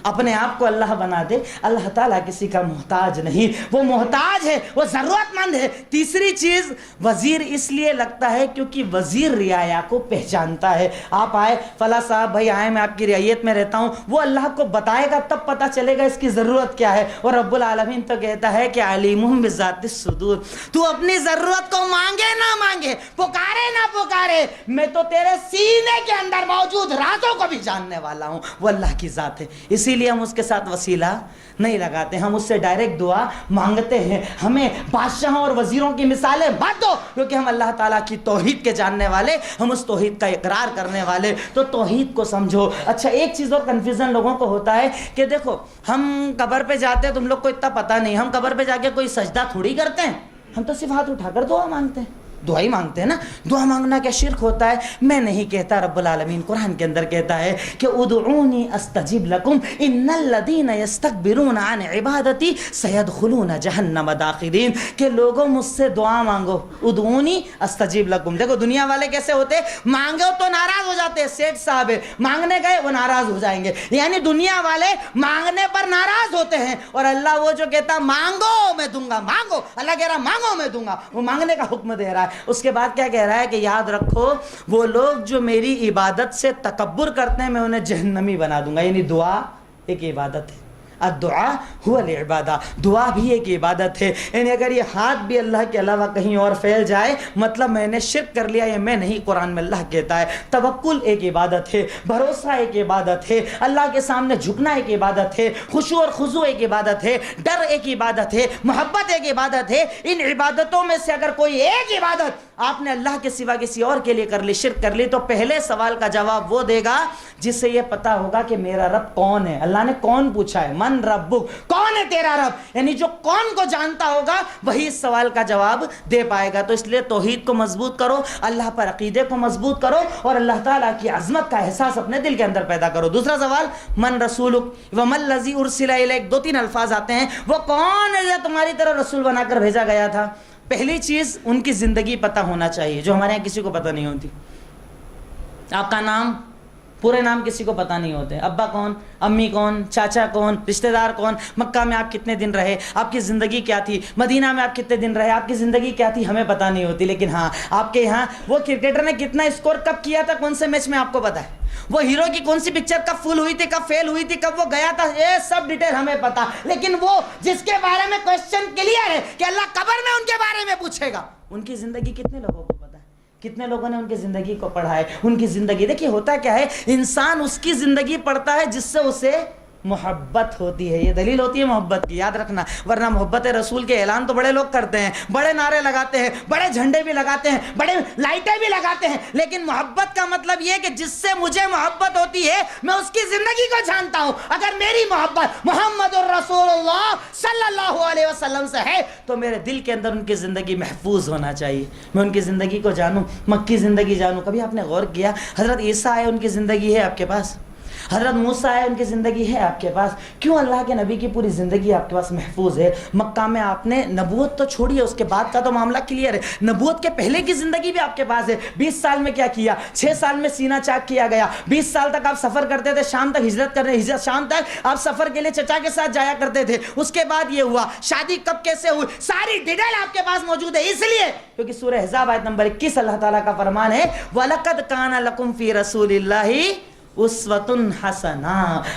اپنے آپ کو اللہ بنا دے. اللہ تعالیٰ کسی کا محتاج نہیں, وہ محتاج ہے, وہ ضرورت مند ہے. تیسری چیز, وزیر اس لیے لگتا ہے کیونکہ وزیر رعایا کو پہچانتا ہے. آپ آئے, فلاں صاحب بھائی آئے, میں آپ کی رعیت میں رہتا ہوں, وہ اللہ کو بتائے گا تب پتہ چلے گا اس کی ضرورت کیا ہے. اور رب العالمین تو کہتا ہے کہ علیم بذات الصدور, تو اپنی ضرورت کو مانگے نہ مانگے, پکارے نہ پکارے, میں تو تیرے سینے کے اندر موجود رازوں کو بھی جاننے والا ہوں. وہ اللہ کی ذات ہے, اسی لیے ہم اس کے ساتھ وسیلہ نہیں لگاتے, ہم اس سے ڈائریکٹ دعا مانگتے ہیں. ہمیں بادشاہوں اور وزیروں کی مثالیں مت دو, کیونکہ ہم اللہ تعالیٰ کی توحید کے جاننے والے, ہم اس توحید کا اقرار کرنے والے. تو توحید کو سمجھو. اچھا, ایک چیز اور کنفیوژن لوگوں کو ہوتا ہے کہ دیکھو ہم قبر پہ جاتے ہیں, تم لوگ کو اتنا پتہ نہیں, ہم قبر پہ جا کے کوئی سجدہ تھوڑی کرتے ہیں, ہم تو صرف ہاتھ اٹھا کر دعا مانگتے ہیں. دعا ہی مانگتے ہیں نا. دعا مانگنا کیا شرک ہوتا ہے؟ میں نہیں کہتا, رب العالمین قرآن کے اندر کہتا ہے کہ ادعونی استجب لکم ان الذین یستکبرون عن عبادتی سیدخلون جہنم داخرین, کہ لوگوں مجھ سے دعا مانگو, ادعونی استجب لکم. دیکھو دنیا والے کیسے ہوتے, مانگو تو ناراض ہو جاتے ہیں, سیٹھ صاحب ہے مانگنے گئے وہ ناراض ہو جائیں گے. یعنی دنیا والے مانگنے پر ناراض ہوتے ہیں, اور اللہ وہ جو کہتا مانگو میں دوں گا, مانگو, اللہ کہہ رہا مانگو میں دوں گا, وہ مانگنے کا حکم دے رہا ہے. اس کے بعد کیا کہہ رہا ہے کہ یاد رکھو وہ لوگ جو میری عبادت سے تکبر کرتے ہیں میں انہیں جہنمی بنا دوں گا. یعنی دعا ایک عبادت ہے, الدعاء هو العبادہ, دعا بھی ایک عبادت ہے. یعنی اگر یہ ہاتھ بھی اللہ کے علاوہ کہیں اور پھیل جائے مطلب میں نے شرک کر لیا, یہ میں نہیں, قرآن میں اللہ کہتا ہے توکل ایک عبادت ہے, بھروسہ ایک عبادت ہے, اللہ کے سامنے جھکنا ایک عبادت ہے, خشوع اور خضوع ایک عبادت ہے, ڈر ایک عبادت ہے, محبت ایک عبادت ہے. ان عبادتوں میں سے اگر کوئی ایک عبادت آپ نے اللہ کے سوا کسی اور کے لیے کر لی, شرک کر لی, تو پہلے سوال کا جواب وہ دے گا جس سے یہ پتا ہوگا کہ میرا رب کون ہے. اللہ نے کون پوچھا ہے, من ربک, کون ہے تیرا رب. یعنی جو کون کو جانتا ہوگا وہی اس سوال کا جواب دے پائے گا. تو اس لیے توحید کو مضبوط کرو, اللہ پر عقیدے کو مضبوط کرو, اور اللہ تعالیٰ کی عظمت کا احساس اپنے دل کے اندر پیدا کرو. دوسرا سوال, من رسولک وما الذی ارسل الیک, 2-3 الفاظ آتے ہیں, وہ کون ہے جو تمہاری طرح رسول بنا کر بھیجا گیا تھا. پہلی چیز ان کی زندگی پتہ ہونا چاہیے, جو ہمارے یہاں کسی کو پتہ نہیں ہوتی. آپ کا نام, پورے نام کسی کو پتہ نہیں ہوتے, ابا کون, امی کون, چاچا کون, رشتہ دار کون, مکہ میں آپ کتنے دن رہے, آپ کی زندگی کیا تھی, مدینہ میں آپ کتنے دن رہے, آپ کی زندگی کیا تھی, ہمیں پتہ نہیں ہوتی. لیکن ہاں آپ کے یہاں وہ کرکٹر نے کتنا اسکور کب کیا تھا, کون سے میچ میں, آپ کو پتہ ہے. وہ ہیرو کی کون سی پکچر کب فل ہوئی تھی, کب فیل ہوئی تھی, کب وہ گیا تھا, یہ سب ڈیٹیل ہمیں پتا. لیکن وہ جس کے بارے میں کوسچن کلیئر ہے کہ اللہ قبر میں ان کے بارے میں پوچھے گا, ان کی زندگی کتنے لوگوں کو پتا ہے, کتنے لوگوں نے ان کی زندگی کو پڑھا ہے. ان کی زندگی دیکھیے ہوتا کیا ہے, انسان اس کی زندگی پڑھتا ہے جس سے اسے محبت ہوتی ہے. یہ دلیل ہوتی ہے محبت کی, یاد رکھنا. ورنہ محبت رسول کے اعلان تو بڑے لوگ کرتے ہیں, بڑے نعرے لگاتے ہیں, بڑے جھنڈے بھی لگاتے ہیں, بڑے لائٹیں بھی لگاتے ہیں, لیکن محبت کا مطلب یہ کہ جس سے مجھے محبت ہوتی ہے میں اس کی زندگی کو جانتا ہوں. اگر میری محبت محمد الرسول اللہ صلی اللہ علیہ وسلم سے ہے تو میرے دل کے اندر ان کی زندگی محفوظ ہونا چاہیے, میں ان کی زندگی کو جانوں, مکی زندگی جانوں. کبھی آپ نے غور کیا, حضرت عیسیٰ ہے, ان کی زندگی ہے آپ کے پاس, حضرت موسیٰ ہے, ان کی زندگی ہے آپ کے پاس. کیوں؟ اللہ کے نبی کی پوری زندگی آپ کے پاس محفوظ ہے. مکہ میں آپ نے نبوت تو چھوڑی ہے, اس کے بعد کا تو معاملہ کلیئر ہے. نبوت کے پہلے کی زندگی بھی آپ کے پاس ہے. 20 سال میں کیا کیا, 6 سال میں سینہ چاک کیا گیا, 20 سال تک آپ سفر کرتے تھے, شام تک ہجرت کرنے, شام تک آپ سفر کے لیے چچا کے ساتھ جایا کرتے تھے. اس کے بعد یہ ہوا, شادی کب کیسے ہوئی, ساری ڈیٹیل آپ کے پاس موجود ہے. اس لیے کیونکہ سورہ احزاب آیت نمبر 21 اللہ تعالیٰ کا فرمان ہے, وَلَقَدْ كَانَ لَكُمْ فِي رَسُولِ اللَّهِ اسوۃ حسنہ,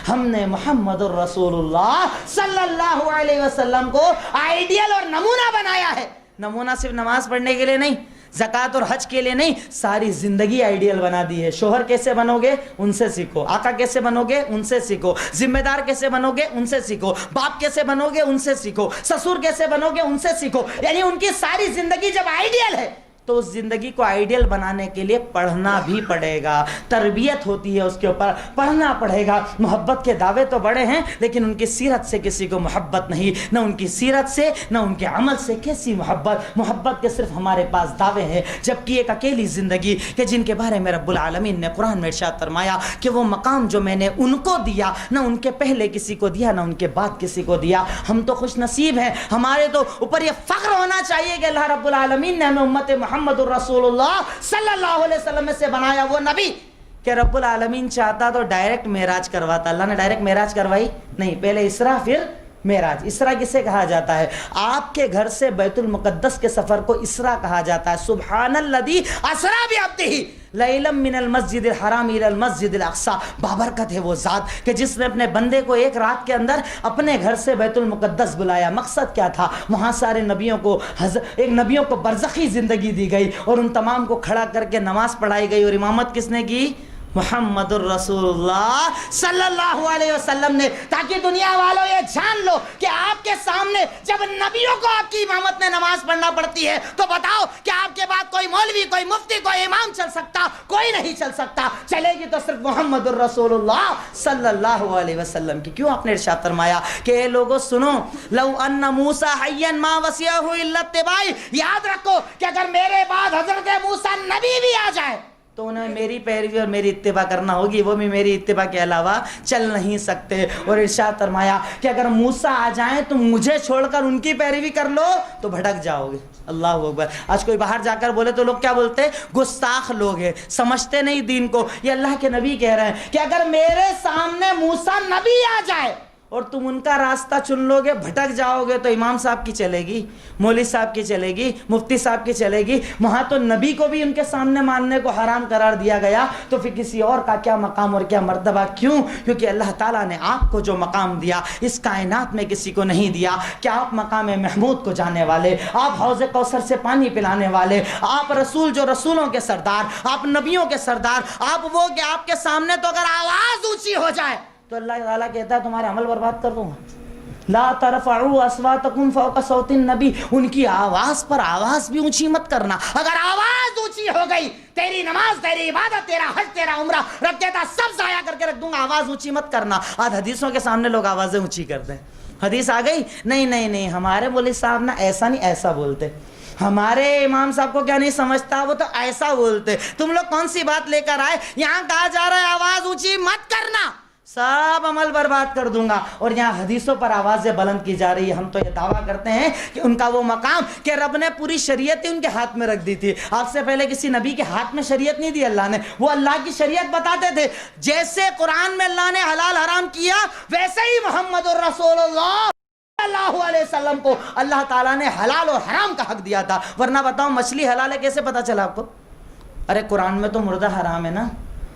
ہم نے محمد الرسول اللہ صلی اللہ علیہ وسلم کو آئیڈیل اور نمونہ بنایا ہے. نمونہ صرف نماز پڑھنے کے لیے نہیں, زکوٰۃ اور حج کے لیے نہیں, ساری زندگی آئیڈیل بنا دی ہے. شوہر کیسے بنو گے, ان سے سیکھو. آقا کیسے بنو گے, ان سے سیکھو. ذمہ دار کیسے بنو گے, ان سے سیکھو. باپ کیسے بنو گے, ان سے سیکھو. سسر کیسے بنو گے, ان سے سیکھو. یعنی ان کی ساری زندگی جب آئیڈیل ہے تو اس زندگی کو آئیڈیل بنانے کے لیے پڑھنا بھی پڑے گا, تربیت ہوتی ہے اس کے اوپر, پڑھنا پڑے گا. محبت کے دعوے تو بڑے ہیں لیکن ان کی سیرت سے کسی کو محبت نہیں, نہ ان کی سیرت سے نہ ان کے عمل سے. کیسی محبت, محبت کے صرف ہمارے پاس دعوے ہیں, جبکہ ایک اکیلی زندگی کہ جن کے بارے میں رب العالمین نے قرآن میں ارشاد فرمایا کہ وہ مقام جو میں نے ان کو دیا نہ ان کے پہلے کسی کو دیا نہ ان کے بعد کسی کو دیا. ہم تو خوش نصیب ہیں, ہمارے تو اوپر یہ فخر ہونا چاہیے کہ اللہ رب العالمین نے ہمیں امت محمد الرسول اللہ صلی اللہ علیہ وسلم سے بنایا. وہ نبی کہ رب العالمین چاہتا تو ڈائریکٹ معراج کرواتا. اللہ نے ڈائریکٹ معراج کروائی نہیں, پہلے اسرا پھر معراج. اسرا کسے کہا جاتا ہے؟ آپ کے گھر سے بیت المقدس کے سفر کو اسرا کہا جاتا ہے. سبحان الذی اسرا بعبدہ لیلا من المسجد الحرام الی المسجد الاقصی. بابرکت ہے وہ ذات کہ جس نے اپنے بندے کو ایک رات کے اندر اپنے گھر سے بیت المقدس بلایا. مقصد کیا تھا؟ وہاں سارے نبیوں کو برزخی زندگی دی گئی اور ان تمام کو کھڑا کر کے نماز پڑھائی گئی. اور امامت کس نے کی؟ محمد الرسول اللہ صلی اللہ علیہ وسلم نے. تاکہ دنیا والوں یہ جان لو کہ آپ کے سامنے جب نبیوں کو آپ کی امامت میں نماز پڑھنا پڑتی ہے تو بتاؤ کہ آپ کے بعد کوئی مولوی, کوئی مفتی, کوئی امام چل سکتا؟ کوئی نہیں چل سکتا. چلے گی تو صرف محمد الرسول اللہ صلی اللہ علیہ وسلم کی. کیوں آپ نے ارشاد فرمایا کہ اے لوگوں سنو, لو ان موسیٰ حیا ما وسعہ الا اتباعی. یاد رکھو کہ اگر میرے بعد حضرت موسیٰ نبی بھی آ جائے تو انہیں میری پیروی اور میری اتباع کرنا ہوگی, وہ بھی میری اتباع کے علاوہ چل نہیں سکتے. اور ارشاد فرمایا کہ اگر موسیٰ آ جائیں تو مجھے چھوڑ کر ان کی پیروی کر لو تو بھٹک جاؤ گے. اللہ اکبر. آج کوئی باہر جا کر بولے تو لوگ کیا بولتے ہیں؟ گستاخ لوگ ہیں, سمجھتے نہیں دین کو. یہ اللہ کے نبی کہہ رہے ہیں کہ اگر میرے سامنے موسیٰ نبی آ جائے اور تم ان کا راستہ چن لو گے, بھٹک جاؤ گے. تو امام صاحب کی چلے گی, مولوی صاحب کی چلے گی, مفتی صاحب کی چلے گی. وہاں تو نبی کو بھی ان کے سامنے ماننے کو حرام قرار دیا گیا, تو پھر کسی اور کا کیا مقام اور کیا مرتبہ؟ کیوں؟ کیونکہ اللہ تعالیٰ نے آپ کو جو مقام دیا اس کائنات میں کسی کو نہیں دیا. کہ آپ مقام محمود کو جانے والے, آپ حوض کوثر سے پانی پلانے والے, آپ رسول جو رسولوں کے سردار, آپ نبیوں کے سردار, آپ وہ کہ آپ کے سامنے تو اگر آواز اونچی ہو جائے تو اللہ تعالیٰ کہتا ہے تمہارے عمل برباد کر دوں گا. لا ترفعوا اصواتکم فوق صوت النبی. ان کی آواز پر آواز بھی اونچی مت کرنا. اگر آواز اونچی ہو گئی تیری نماز, تیری عبادت, تیرا حج, تیرا عمرہ رکھ دیتا, سب ضائع کر کے رکھ دوں گا. آواز اونچی مت کرنا. آج حدیثوں کے سامنے لوگ آوازیں اونچی کرتے ہیں. حدیث آ گئی, نہیں ہمارے مولوی صاحب نا ایسا نہیں ایسا بولتے, ہمارے امام صاحب کو کیا نہیں سمجھتا, وہ تو ایسا بولتے. تم لوگ کون سی بات لے کر آئے؟ یہاں کہا جا رہا ہے آواز اونچی مت کرنا, سب عمل برباد کر دوں گا. اور یہاں حدیثوں پر آوازیں بلند کی جا رہی ہے. ہم تو یہ دعویٰ کرتے ہیں کہ ان کا وہ مقام کہ رب نے پوری شریعت ان کے ہاتھ میں رکھ دی تھی. آپ سے پہلے کسی نبی کے ہاتھ میں شریعت نہیں دی اللہ نے, وہ اللہ کی شریعت بتاتے تھے. جیسے قرآن میں اللہ نے حلال حرام کیا ویسے ہی محمد الرسول اللہ صلی اللہ علیہ وسلم کو اللہ تعالیٰ نے حلال اور حرام کا حق دیا تھا. ورنہ بتاؤ مچھلی حلال ہے کیسے پتا چلا آپ کو؟ ارے قرآن میں تو مردہ حرام ہے نا.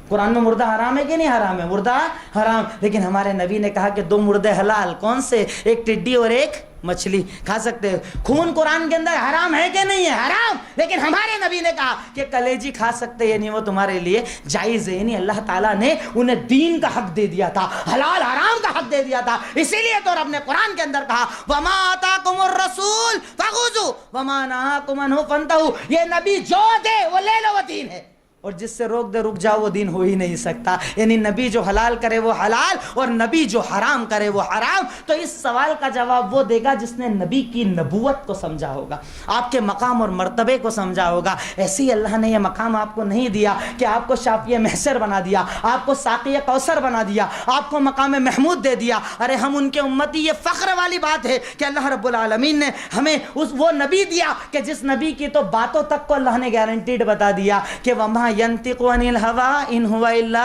قرآن میں مردہ حرام ہے کہ نہیں حرام ہے؟ مردہ حرام. لیکن ہمارے نبی نے کہا کہ دو مردے حلال. کون سے؟ ایک ٹڈی اور ایک مچھلی. کھا سکتے ہو. خون قرآن کے اندر حرام ہے کہ نہیں ہے؟ حرام. لیکن ہمارے نبی نے کہا کہ کلیجی کھا سکتے, یعنی وہ تمہارے لیے جائز ہے. یعنی اللہ تعالیٰ نے انہیں دین کا حق دے دیا تھا, حلال حرام کا حق دے دیا تھا. اسی لیے تو رب نے قرآن کے اندر کہا وما آتاکم الرسول فخذوا وما نہاکم عنہ فانتہوا. یہ نبی جو دے وہ لے لو, وہ دین ہے. اور جس سے روک دے رک جاؤ, وہ دین ہو ہی نہیں سکتا. یعنی نبی جو حلال کرے وہ حلال اور نبی جو حرام کرے وہ حرام. تو اس سوال کا جواب وہ دے گا جس نے نبی کی نبوت کو سمجھا ہوگا, آپ کے مقام اور مرتبے کو سمجھا ہوگا. ایسے ہی اللہ نے یہ مقام آپ کو نہیں دیا کہ آپ کو شافی محشر بنا دیا, آپ کو ساقی کوثر بنا دیا, آپ کو مقام محمود دے دیا. ارے ہم ان کے امتی, یہ فخر والی بات ہے کہ اللہ رب العالمین نے ہمیں وہ نبی دیا کہ جس نبی کی تو باتوں تک کو اللہ نے گارنٹیڈ بتا دیا کہ وما ينطق عن الهوى ان هو الا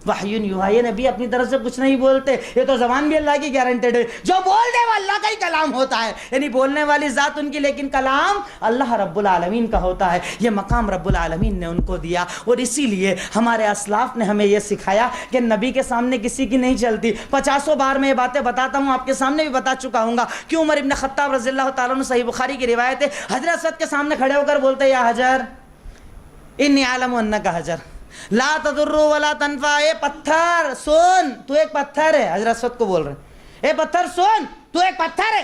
وحی یوحی. یہ نبی اپنی طرف سے کچھ نہیں بولتے, یہ تو زبان بھی اللہ کی گارنٹیڈ ہے. جو بول دے وہ اللہ کا ہی کلام ہوتا ہے. یعنی بولنے والی ذات ان کی, لیکن کلام اللہ رب العالمین کا ہوتا ہے. یہ مقام رب العالمین نے ان کو دیا. اور اسی لیے ہمارے اسلاف نے ہمیں یہ سکھایا کہ نبی کے سامنے کسی کی نہیں چلتی. 50 بار میں یہ باتیں بتاتا ہوں, آپ کے سامنے بھی بتا چکا ہوں گا کہ عمر ابن خطاب رضی اللہ تعالیٰ عنہ, صحیح بخاری کی روایت ہے, حضرت اسود کے سامنے کھڑے ہو کر بولتے یا حجر انی عالم انک حجر لا تضر ولا تنفع. اے پتھر سن, تو ایک پتھر ہے. حضرت اسود کو بول رہے ہیں اے پتھر سن, تو ایک پتھر ہے,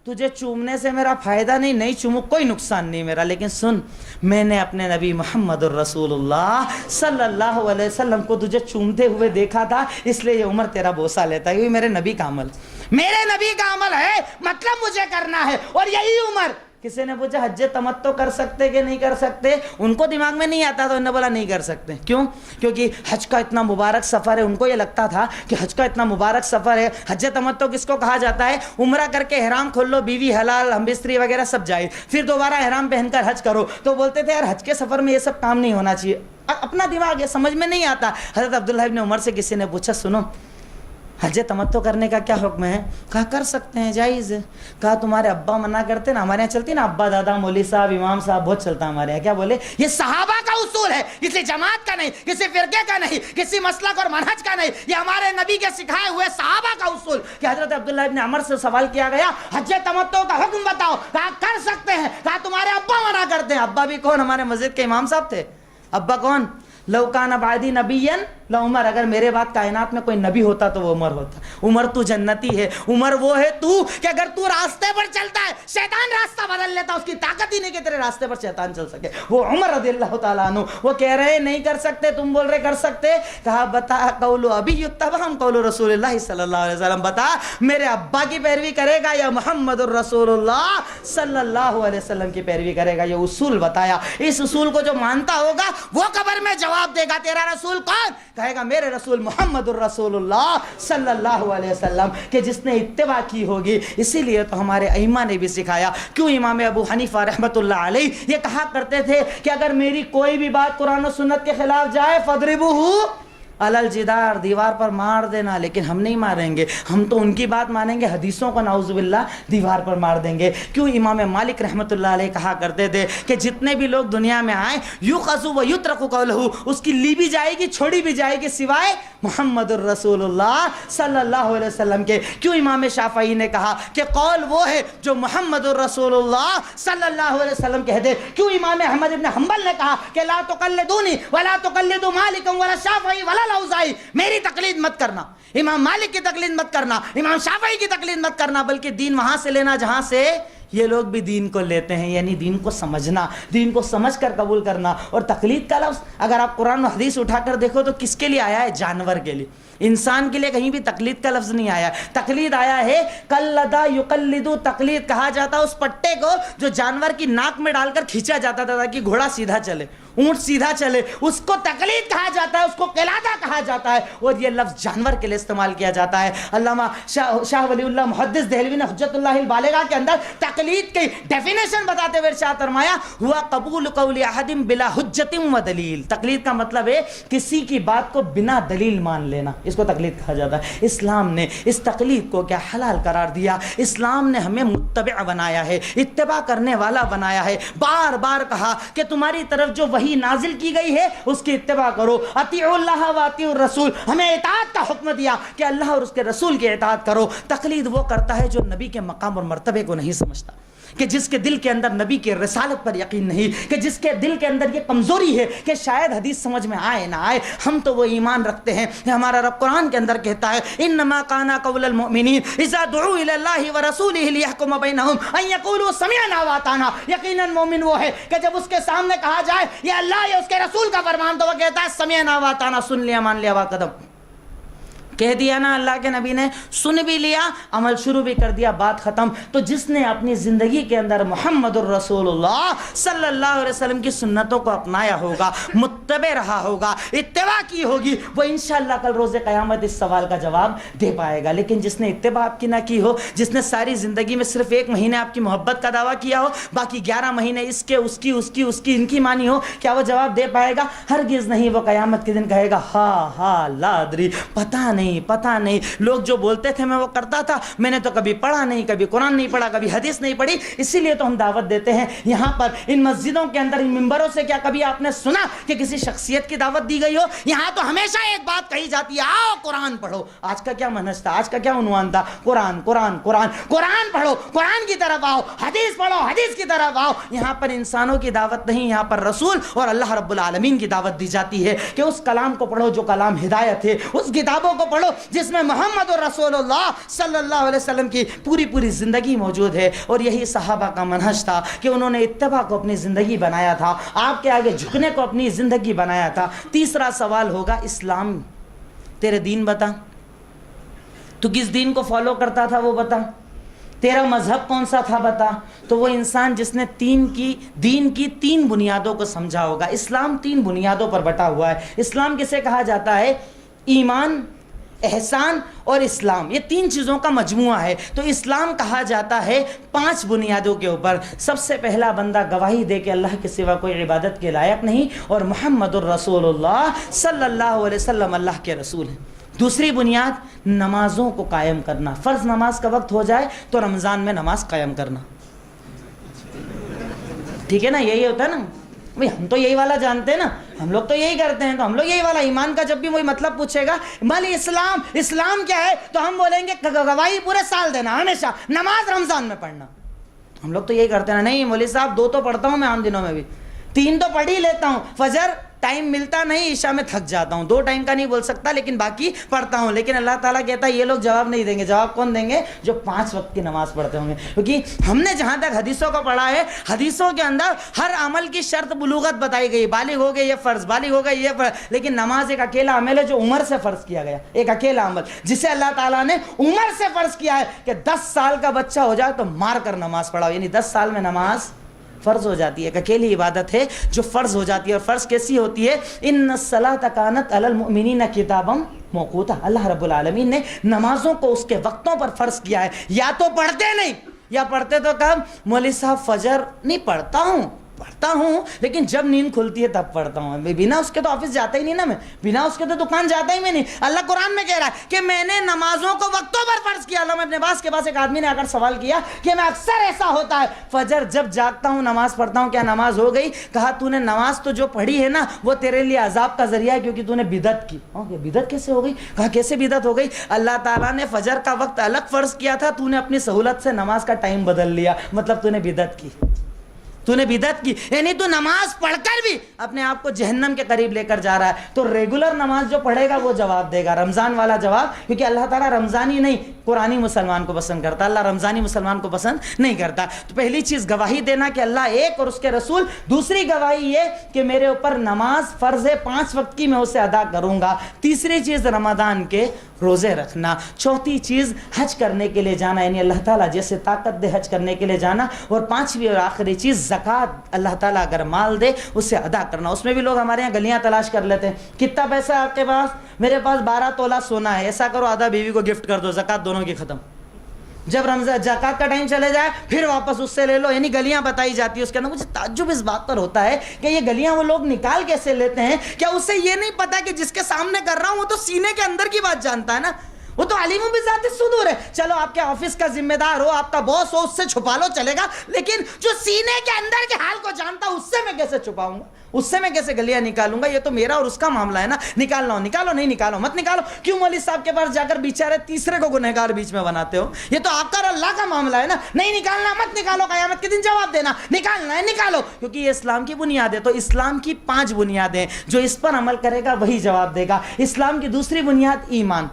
تجھے چومنے سے میرا فائدہ نہیں چومو کوئی نقصان نہیں میرا, لیکن سن میں نے اپنے نبی محمد الرسول اللہ صلی اللہ علیہ وسلم کو تجھے چومتے ہوئے دیکھا تھا, اس لیے یہ عمر تیرا بوسہ لیتا ہے. یہ میرے نبی کا عمل, میرے نبی کا عمل ہے, مطلب مجھے کرنا ہے. اور یہی عمر کسی نے پوچھا حج تمتع کر سکتے کہ نہیں کر سکتے؟ ان کو دماغ میں نہیں آتا تو انہوں نے بولا نہیں کر سکتے. کیوں؟ کیونکہ حج کا اتنا مبارک سفر ہے. ان کو یہ لگتا تھا کہ حج کا اتنا مبارک سفر ہے. حج تمتع کس کو کہا جاتا ہے؟ عمرہ کر کے احرام کھول لو, بیوی حلال, ہم بستری وغیرہ سب جائز, پھر دوبارہ احرام پہن کر حج کرو. تو بولتے تھے یار حج کے سفر میں یہ سب کام نہیں ہونا چاہیے. اپنا دماغ یہ سمجھ میں نہیں آتا. حضرت عبداللہ ابن عمر سے کسی نے پوچھا سنو حج تمتع کرنے کا کیا حکم ہے؟ کہا کر سکتے ہیں, جائز ہے. کہا تمہارے ابا منع کرتے نا, ہمارے یہاں چلتی نا ابا دادا مولوی صاحب امام صاحب بہت چلتا ہمارے یہاں. کیا بولے؟ یہ صحابہ کا اصول ہے, کسی جماعت کا نہیں, کسی فرقے کا نہیں, کسی مسلک اور منہج کا نہیں, یہ ہمارے نبی کے سکھائے ہوئے صحابہ کا اصول. کہ حضرت عبداللہ ابن عمر سے سوال کیا گیا حج تمتع کا حکم بتاؤ. کہا کر سکتے ہیں. کہا تمہارے ابا منع کرتے ہیں. ابا بھی کون؟ ہمارے مسجد کے امام صاحب تھے. ابا کون؟ لو کان بعدی نبیا لعمر, اگر میرے بعد کائنات میں کوئی نبی ہوتا تو وہ عمر ہوتا. عمر تو جنتی ہے. عمر وہ ہے تو کہ اگر تو راستے پر چلتا ہے شیطان راستہ بدل لیتا, اس کی طاقت ہی نہیں کہ تیرے راستے پر شیطان چل سکے. وہ عمر رضی اللہ تعالیٰ عنہ. وہ کہہ رہے نہیں کر سکتے, تم بول رہے کر سکتے. کہا بتا قول ابی یتبع ام قول رسول اللہ صلی اللہ علیہ وسلم, بتا میرے ابا کی پیروی کرے گا یا محمد الرسول اللہ صلی اللہ علیہ وسلم کی پیروی کرے گا. یہ اصول بتایا. اس اصول کو جو مانتا ہوگا وہ قبر میں جواب دے گا تیرا رسول کون؟ کہے گا میرے رسول محمد الرسول اللہ صلی اللہ علیہ وسلم, کہ جس نے اتباع کی ہوگی. اسی لیے تو ہمارے ائمہ نے بھی سکھایا. کیوں امام ابو حنیفہ رحمۃ اللہ علیہ یہ کہا کرتے تھے کہ اگر میری کوئی بھی بات قرآن و سنت کے خلاف جائے فَاضْرِبُوهُ علی الجدار, دیوار پر مار دینا. لیکن ہم نہیں ماریں گے, ہم تو ان کی بات مانیں گے, حدیثوں کو نعوذ باللہ دیوار پر مار دیں گے. کیوں امام مالک رحمۃ اللہ علیہ کہا کرتے تھے کہ جتنے بھی لوگ دنیا میں آئیں یُؤْخَذُ وَيُتْرَكُ قَوْلُهُ, اس کی لی بھی جائے گی چھوڑی بھی جائے گی سوائے محمد الرسول اللہ صلی اللہ علیہ وسلم کے. کیوں امام شافعی نے کہا کہ قول وہ ہے جو محمد الرسول اللہ صلی اللہ علیہ وسلم کہہ دے. کیوں امام احمد بن حنبل نے کہا کہ لا تقلدونی ولا تقلدوا مالکا ولا شافعی ولا الاوزاعی, میری تقلید مت کرنا, امام مالک کی تقلید مت کرنا, امام شافعی کی تقلید مت کرنا, بلکہ دین وہاں سے لینا جہاں سے یہ لوگ بھی دین کو لیتے ہیں. یعنی دین کو سمجھنا, دین کو سمجھ کر قبول کرنا. اور تقلید کا لفظ اگر آپ قرآن و حدیث اٹھا کر دیکھو تو کس کے لیے آیا ہے؟ جانور کے لیے. انسان کے لیے کہیں بھی تقلید کا لفظ نہیں آیا. تقلید آیا ہے قلدہ یقلدو, تقلید کہا جاتا ہے اس پٹے کو جو جانور کی ناک میں ڈال کر کھینچا جاتا تھا تاکہ گھوڑا سیدھا چلے, اونٹ سیدھا چلے, اس کو تقلید کہا جاتا ہے, اس کو قلادہ کہا جاتا ہے. اور یہ لفظ جانور کے لیے استعمال کیا جاتا ہے. علامہ شاہ ولی اللہ محدث دہلوی نے حجت اللہ البالغہ کے اندر تقلید کی ڈیفینیشن بتاتے ہوئے ارشاد فرمایا ہوا قبول قول احد بلا حجت و دلیل. تقلید کا مطلب ہے کسی کی بات کو بنا دلیل مان لینا, اس کو تقلید کہا جاتا ہے. اسلام نے اس تقلید کو کیا حلال قرار دیا. اسلام نے ہمیں متبع بنایا ہے, اتباع کرنے والا بنایا ہے. بار بار کہا کہ تمہاری طرف جو وحی نازل کی گئی ہے اس کی اتباع کرو. اطیعوا اللہ و اطیعوا الرسول, ہمیں اطاعت کا حکم دیا کہ اللہ اور اس کے رسول کی اطاعت کرو. تقلید وہ کرتا ہے جو نبی کے مقام اور مرتبے کو نہیں سمجھتا, کہ جس کے دل کے اندر نبی کی رسالت پر یقین نہیں, کہ جس کے دل کے اندر یہ کمزوری ہے کہ شاید حدیث سمجھ میں آئے نہ آئے. ہم تو وہ ایمان رکھتے ہیں کہ ہمارا رب قرآن کے اندر کہتا ہے انما کان قول المؤمنین اذا دعوا الی اللہ ورسولہ لیحکم بینہم ان یقولوا سمعنا واطعنا. یقیناً مومن وہ ہے کہ جب اس کے سامنے کہا جائے یہ اللہ یا اس کے رسول کا فرمان تو وہ کہتا ہے سمعنا واطعنا, سن لیا مان لیا قدم. کہہ دیا نا اللہ کے نبی نے, سن بھی لیا, عمل شروع بھی کر دیا, بات ختم. تو جس نے اپنی زندگی کے اندر محمد الرسول اللہ صلی اللہ علیہ وسلم کی سنتوں کو اپنایا ہوگا, متبع رہا ہوگا, اتباع کی ہوگی, وہ انشاءاللہ کل روز قیامت اس سوال کا جواب دے پائے گا. لیکن جس نے اتباع آپ کی نہ کی ہو, جس نے ساری زندگی میں صرف 1 مہینے آپ کی محبت کا دعویٰ کیا ہو, باقی 11 مہینے اس کے اس کی ان کی مانی ہو, کیا وہ جواب دے پائے گا؟ ہرگز نہیں. وہ قیامت کے دن کہے گا ہا لا ادری, پتہ نہیں. لوگ جو بولتے تھے میں وہ کرتا تھا, میں نے تو کبھی پڑھا نہیں, کبھی قرآن نہیں پڑھا, کبھی حدیث نہیں پڑھی. اسی لیے تو ہم دعوت دیتے ہیں یہاں پر ان مسجدوں کے اندر, ان ممبروں سے. کیا کبھی آپ نے سنا کہ کسی شخصیت کی دعوت دی گئی ہو؟ یہاں تو ہمیشہ ایک بات کہی جاتی ہے, آؤ قرآن پڑھو. آج کا کیا منہج تھا, آج کا کیا عنوان تھا؟ قرآن قرآن قرآن. قرآن پڑھو, قرآن کی طرف آؤ, حدیث پڑھو, حدیث کی طرف آؤ. یہاں پر انسانوں کی دعوت نہیں, یہاں پر رسول اور اللہ رب العالمین کی دعوت دی جاتی ہے کہ اس کلام کو پڑھو جو کلام ہدایت ہے, اس کتابوں کو پڑھو جس میں محمد رسول اللہ صلی اللہ علیہ وسلم کی پوری زندگی موجود ہے. اور یہی صحابہ کا منہج تھا کہ انہوں نے اتباع کو اپنی زندگی بنایا تھا, آپ کے آگے جھکنے کو اپنی زندگی بنایا تھا. تیسرا سوال ہوگا اسلام, تیرے دین بتا, تو کس دین کو فالو کرتا تھا وہ بتا. تیرا مذہب کون سا تھا بتا. تو وہ انسان جس نے دین کی 3 بنیادوں کو سمجھا ہوگا. اسلام 3 بنیادوں پر بٹا ہوا ہے. اسلام کسے کہا جاتا ہے؟ ایمان، احسان اور اسلام، یہ 3 چیزوں کا مجموعہ ہے. تو اسلام کہا جاتا ہے 5 بنیادوں کے اوپر. سب سے پہلا بندہ گواہی دے کہ اللہ کے سوا کوئی عبادت کے لائق نہیں اور محمد الرسول اللہ صلی اللہ علیہ وسلم اللہ کے رسول ہیں. دوسری بنیاد نمازوں کو قائم کرنا. فرض نماز کا وقت ہو جائے تو رمضان میں نماز قائم کرنا. ٹھیک ہے نا، یہی ہوتا ہے نا بھئی، ہم تو یہی والا جانتے ہیں نا، ہم لوگ تو یہی کرتے ہیں، تو ہم لوگ یہی والا. ایمان کا جب بھی وہی مطلب پوچھے گا مالی اسلام کیا ہے، تو ہم بولیں گے گواہی پورے سال دینا، ہمیشہ نماز رمضان میں پڑھنا. ہم لوگ تو یہی کرتے ہیں. نہیں مولوی صاحب 2 تو پڑھتا ہوں میں عام دنوں میں بھی، 3 تو پڑھ ہی لیتا ہوں. فجر ٹائم ملتا نہیں، عشاء میں تھک جاتا ہوں. 2 ٹائم کا نہیں بول سکتا لیکن باقی پڑھتا ہوں. لیکن اللہ تعالیٰ کہتا ہے یہ لوگ جواب نہیں دیں گے. جواب کون دیں گے؟ جو 5 وقت کی نماز پڑھتے ہوں گے. کیونکہ ہم نے جہاں تک حدیثوں کو پڑھا ہے، حدیثوں کے اندر ہر عمل کی شرط بلوغت بتائی گئی. بالغ ہو گئے یہ فرض، بالغ ہو گئے یہ فرض. لیکن نماز ایک اکیلا عمل ہے جو عمر سے فرض کیا گیا. ایک اکیلا عمل جسے اللہ تعالیٰ نے عمر سے فرض کیا ہے کہ 10 سال کا بچہ ہو جائے تو مار کر نماز پڑھاؤ. یعنی 10 سال میں نماز فرض ہو جاتی ہے. ایک اکیلی عبادت ہے جو فرض ہو جاتی ہے. اور فرض کیسی ہوتی ہے؟ ان الصلاۃ کانت علی المؤمنین کتابا موقوتا. اللہ رب العالمین نے نمازوں کو اس کے وقتوں پر فرض کیا ہے. یا تو پڑھتے نہیں، یا پڑھتے تو کب؟ مولوی صاحب فجر نہیں پڑھتا ہوں لیکن جب نیند کھلتی ہے تب پڑھتا ہوں. بنا اس کے تو آفس جاتا ہی نہیں نا، میں بنا اس کے تو دکان جاتا ہی میں نہیں. اللہ قرآن میں کہہ رہا ہے کہ میں نے نمازوں کو وقتوں پر فرض کیا. علامہ ابن عباس کے پاس ایک آدمی نے آ کر سوال کیا کہ میں اکثر ایسا ہوتا ہے فجر جب جاگتا ہوں نماز پڑھتا ہوں، کیا نماز ہو گئی؟ کہا تو نے نماز تو جو پڑھی ہے نا وہ تیرے لیے عذاب کا ذریعہ ہے کیونکہ تو نے بدعت کی. بدعت کیسے ہو گئی؟ کہا کیسے بدعت ہو گئی؟ اللہ تعالیٰ نے فجر کا وقت الگ فرض کیا تھا، تو نے اپنی سہولت سے نماز کا ٹائم بدل لیا، مطلب تو نے بدعت کی. یعنی تو نماز پڑھ کر بھی اپنے آپ کو جہنم کے قریب لے کر جا رہا ہے. تو ریگولر نماز جو پڑھے گا وہ جواب دے گا، رمضان والا جواب. کیونکہ اللہ تعالیٰ رمضانی نہیں قرآنی مسلمان کو پسند کرتا، اللہ رمضانی مسلمان کو پسند نہیں کرتا. تو پہلی چیز گواہی دینا کہ اللہ ایک اور اس کے رسول. دوسری گواہی یہ کہ میرے اوپر نماز فرض ہے، 5 وقت کی میں اسے ادا کروں گا. تیسری چیز رمضان کے روزے رکھنا. چوتھی چیز حج کرنے کے لیے جانا، یعنی اللہ تعالیٰ جیسے طاقت دے حج کرنے کے لیے جانا. اور 5ویں اور آخری چیز زکوٰۃ، اللہ تعالیٰ اگر مال دے اسے ادا کرنا. اس میں بھی لوگ ہمارے یہاں گلیاں تلاش کر لیتے ہیں. کتنا پیسہ ہے آپ کے پاس؟ میرے پاس 12 تولہ سونا ہے. ایسا کرو آدھا بیوی کو گفٹ کر دو، زکوٰۃ دونوں کی ختم. جب رمضان زکوٰۃ کا ٹائم چلے جائے پھر واپس اس سے لے لو. یعنی گلیاں بتائی جاتی ہے اس کے اندر. مجھے تعجب اس بات پر ہوتا ہے کہ یہ گلیاں وہ لوگ نکال کیسے لیتے ہیں. کیا اسے یہ نہیں پتا کہ جس کے سامنے کر رہا ہوں وہ تو سینے کے اندر کی بات جانتا ہے نا، وہ تو علیم بذات الصدور ہے. چلو آپ کے آفس کا ذمہ دار ہو، آپ کا باس ہو، اس سے چھپا لو چلے گا، لیکن جو سینے کے اندر کے حال کو جانتا اس سے میں کیسے چھپاؤں گا؟ اس سے میں کیسے گلیاں نکالوں گا؟ یہ تو میرا اور اس کا معاملہ ہے نا. نکالنا ہو نکالو، نہیں نکالو مت نکالو. کیوں مولوی صاحب کے پاس جا کر بیچارے تیسرے کو گنہگار بیچ میں بناتے ہو؟ یہ تو آپ کا اور اللہ کا معاملہ ہے نا. نہیں نکالنا مت نکالو، قیامت کے دن جواب دینا. نکالنا ہے نکالو، کیونکہ یہ اسلام کی بنیاد ہے. تو اسلام کی 5 بنیادیں، جو اس پر عمل کرے گا وہی جواب دے گا. اسلام کی دوسری بنیاد ایمان،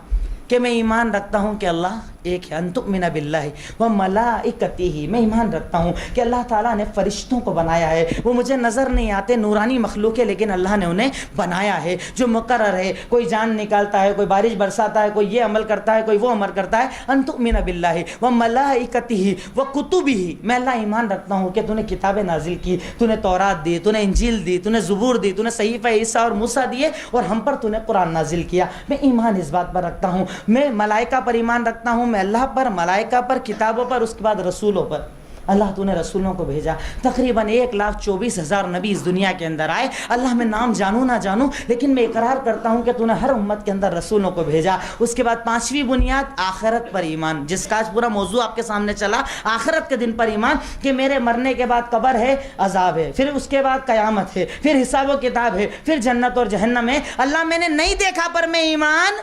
کہ میں ایمان رکھتا ہوں کہ اللہ ایک ہے. ان تؤمن باللہ وملائکتہ، میں ایمان رکھتا ہوں کہ اللہ تعالیٰ نے فرشتوں کو بنایا ہے. وہ مجھے نظر نہیں آتے، نورانی مخلوق ہے، لیکن اللہ نے انہیں بنایا ہے جو مقرر ہے. کوئی جان نکالتا ہے، کوئی بارش برساتا ہے، کوئی یہ عمل کرتا ہے، کوئی وہ عمل کرتا ہے. ان تؤمن باللہ وملائکتہ وکتبہ، میں اللہ ایمان رکھتا ہوں کہ تو نے کتابیں نازل کی، تو نے تورات دی، تو نے انجیل دی، تو نے زبور دی، تو نے صحیفہ عیسیٰ اور موسیٰ دیے، اور ہم پر تو نے قرآن نازل کیا. میں ایمان اس بات پر رکھتا ہوں. میں ملائکہ پر ایمان رکھتا ہوں، میں اللہ پر، ملائکہ پر، کتابوں پر، اس کے بعد رسولوں پر. اللہ تو نے رسولوں کو بھیجا. تقریباً 1,24,000 نبی اس دنیا کے اندر آئے. اللہ میں نام جانوں نہ جانوں، لیکن میں اقرار کرتا ہوں کہ تو نے ہر امت کے اندر رسولوں کو بھیجا. اس کے بعد 5ویں بنیاد آخرت پر ایمان، جس کا آج پورا موضوع آپ کے سامنے چلا. آخرت کے دن پر ایمان کہ میرے مرنے کے بعد قبر ہے، عذاب ہے، پھر اس کے بعد قیامت ہے، پھر حساب و کتاب ہے، پھر جنت اور جہنم ہے. اللہ میں نے نہیں دیکھا پر میں ایمان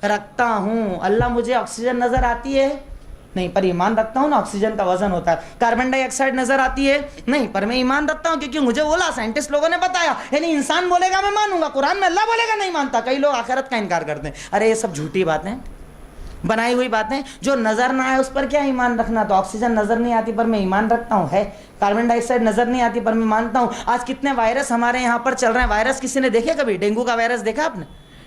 رکھتا ہوں. اللہ مجھے آکسیجن نظر آتی ہے نہیں، پر ایمان رکھتا ہوں نا آکسیجن کا وزن ہوتا ہے. کاربن ڈائی آکسائڈ نظر آتی ہے نہیں، پر میں ایمان رکھتا ہوں کیونکہ مجھے بولا، سائنٹسٹ لوگوں نے بتایا. یعنی انسان بولے گا میں مانوں گا، قرآن میں اللہ بولے گا نہیں مانتا. کئی لوگ آخرت کا انکار کرتے ہیں. ارے یہ سب جھوٹی باتیں، بنائی ہوئی باتیں. جو نظر نہ آئے اس پر کیا ایمان رکھنا؟ تو آکسیجن نظر نہیں آتی پر میں ایمان رکھتا ہوں ہے. کاربن ڈائی آکسائڈ نظر نہیں آتی پر میں مانتا ہوں. آج کتنے وائرس ہمارے یہاں پر چل رہے ہیں. وائرس کسی نے دیکھے کبھی؟ ڈینگو کا وائرس دیکھا آپ نے؟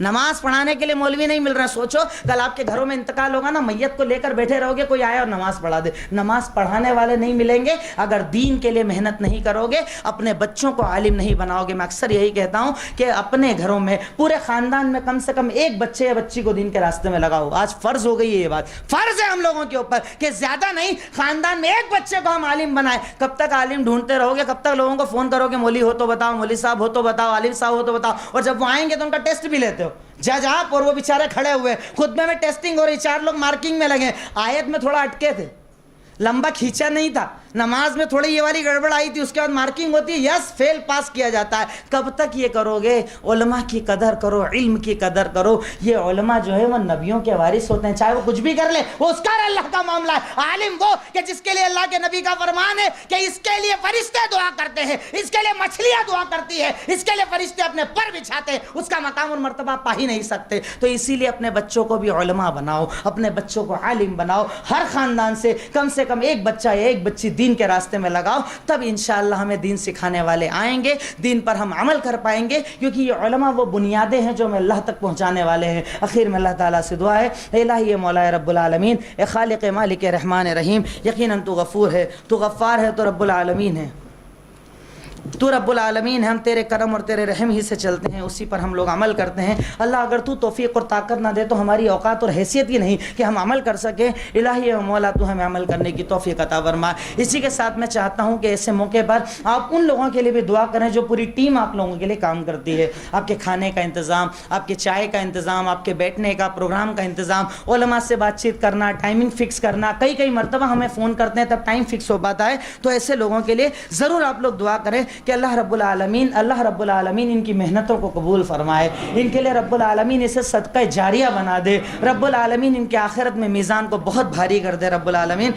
نماز پڑھانے کے لیے مولوی نہیں مل رہا. سوچو کل آپ کے گھروں میں انتقال ہوگا نا, میت کو لے کر بیٹھے رہو گے, کوئی آئے اور نماز پڑھا دے. نماز پڑھانے والے نہیں ملیں گے اگر دین کے لیے محنت نہیں کرو گے, اپنے بچوں کو عالم نہیں بناؤ گے. میں اکثر یہی کہتا ہوں کہ اپنے گھروں میں پورے خاندان میں کم سے کم ایک بچے یا بچی کو دین کے راستے میں لگاؤ. آج فرض ہو گئی ہے یہ بات, فرض ہے ہم لوگوں کے اوپر کہ زیادہ نہیں, خاندان میں ایک بچے کو ہم عالم بنائیں. کب تک عالم ڈھونڈتے رہو گے؟ کب تک لوگوں کو فون کرو گے مولوی ہو تو بتاؤ, مولوی صاحب ہو تو بتاؤ, عالم صاحب ہو تو بتاؤ, اور جب وہ آئیں گے تو ان کا ٹیسٹ بھی لیتے ہو. جج آپ اور وہ بیچارے کھڑے ہوئے, خطبے میں ٹیسٹنگ ہو رہی, 4 لوگ مارکنگ میں لگے, آیت میں تھوڑا اٹکے تھے, لمبا کھینچا نہیں تھا, نماز میں تھوڑی یہ والی گڑبڑ آئی تھی, اس کے بعد مارکنگ ہوتی ہے, یس فیل پاس کیا جاتا ہے. کب تک یہ کرو گے؟ علماء کی قدر کرو, علم کی قدر کرو. یہ علماء جو ہے وہ نبیوں کے وارث ہوتے ہیں, چاہے وہ کچھ بھی کر لے, وہ اس کا اللہ کا معاملہ ہے. عالم وہ کہ جس کے لیے اللہ کے نبی کا فرمان ہے کہ اس کے لیے فرشتے دعا کرتے ہیں, اس کے لیے مچھلیاں دعا کرتی ہے, اس کے لیے فرشتے اپنے پر بچھاتے ہیں, اس کا مقام اور مرتبہ پا ہی نہیں سکتے. تو اسی لیے اپنے بچوں کو بھی علماء بناؤ, اپنے بچوں کو عالم بناؤ. ہر خاندان سے کم ایک بچہ یا ایک بچی دین کے راستے میں لگاؤ, تب انشاءاللہ ہمیں دین سکھانے والے آئیں گے, دین پر ہم عمل کر پائیں گے, کیونکہ یہ علماء وہ بنیادیں ہیں جو ہمیں اللہ تک پہنچانے والے ہیں. آخر میں اللہ تعالیٰ سے دعا ہے, الہی مولا رب العالمین, اے خالق مالک رحمان رحیم, یقیناً تو غفور ہے, تو غفار ہے, تو رب العالمین ہے, تو رب العالمین ہے. ہم تیرے کرم اور تیرے رحم ہی سے چلتے ہیں, اسی پر ہم لوگ عمل کرتے ہیں. اللہ اگر تو توفیق اور طاقت نہ دے تو ہماری اوقات اور حیثیت ہی نہیں کہ ہم عمل کر سکیں. الہی مولا تو ہمیں عمل کرنے کی توفیق عطا فرما. اسی کے ساتھ میں چاہتا ہوں کہ ایسے موقع پر آپ ان لوگوں کے لیے بھی دعا کریں جو پوری ٹیم آپ لوگوں کے لیے کام کرتی ہے. آپ کے کھانے کا انتظام, آپ کے چائے کا انتظام, آپ کے بیٹھنے کا پروگرام کا انتظام, علماء سے بات چیت کرنا, ٹائمنگ فکس کرنا. کئی مرتبہ ہمیں فون کرتے ہیں تب ٹائم فکس ہو پاتا ہے. تو ایسے لوگوں کے لیے ضرور آپ لوگ دعا کریں کہ اللہ رب العالمین ان کی محنتوں کو قبول فرمائے, ان کے لیے رب العالمین اسے صدقہ جاریہ بنا دے, رب العالمین ان کے آخرت میں میزان کو بہت بھاری کر دے. رب العالمین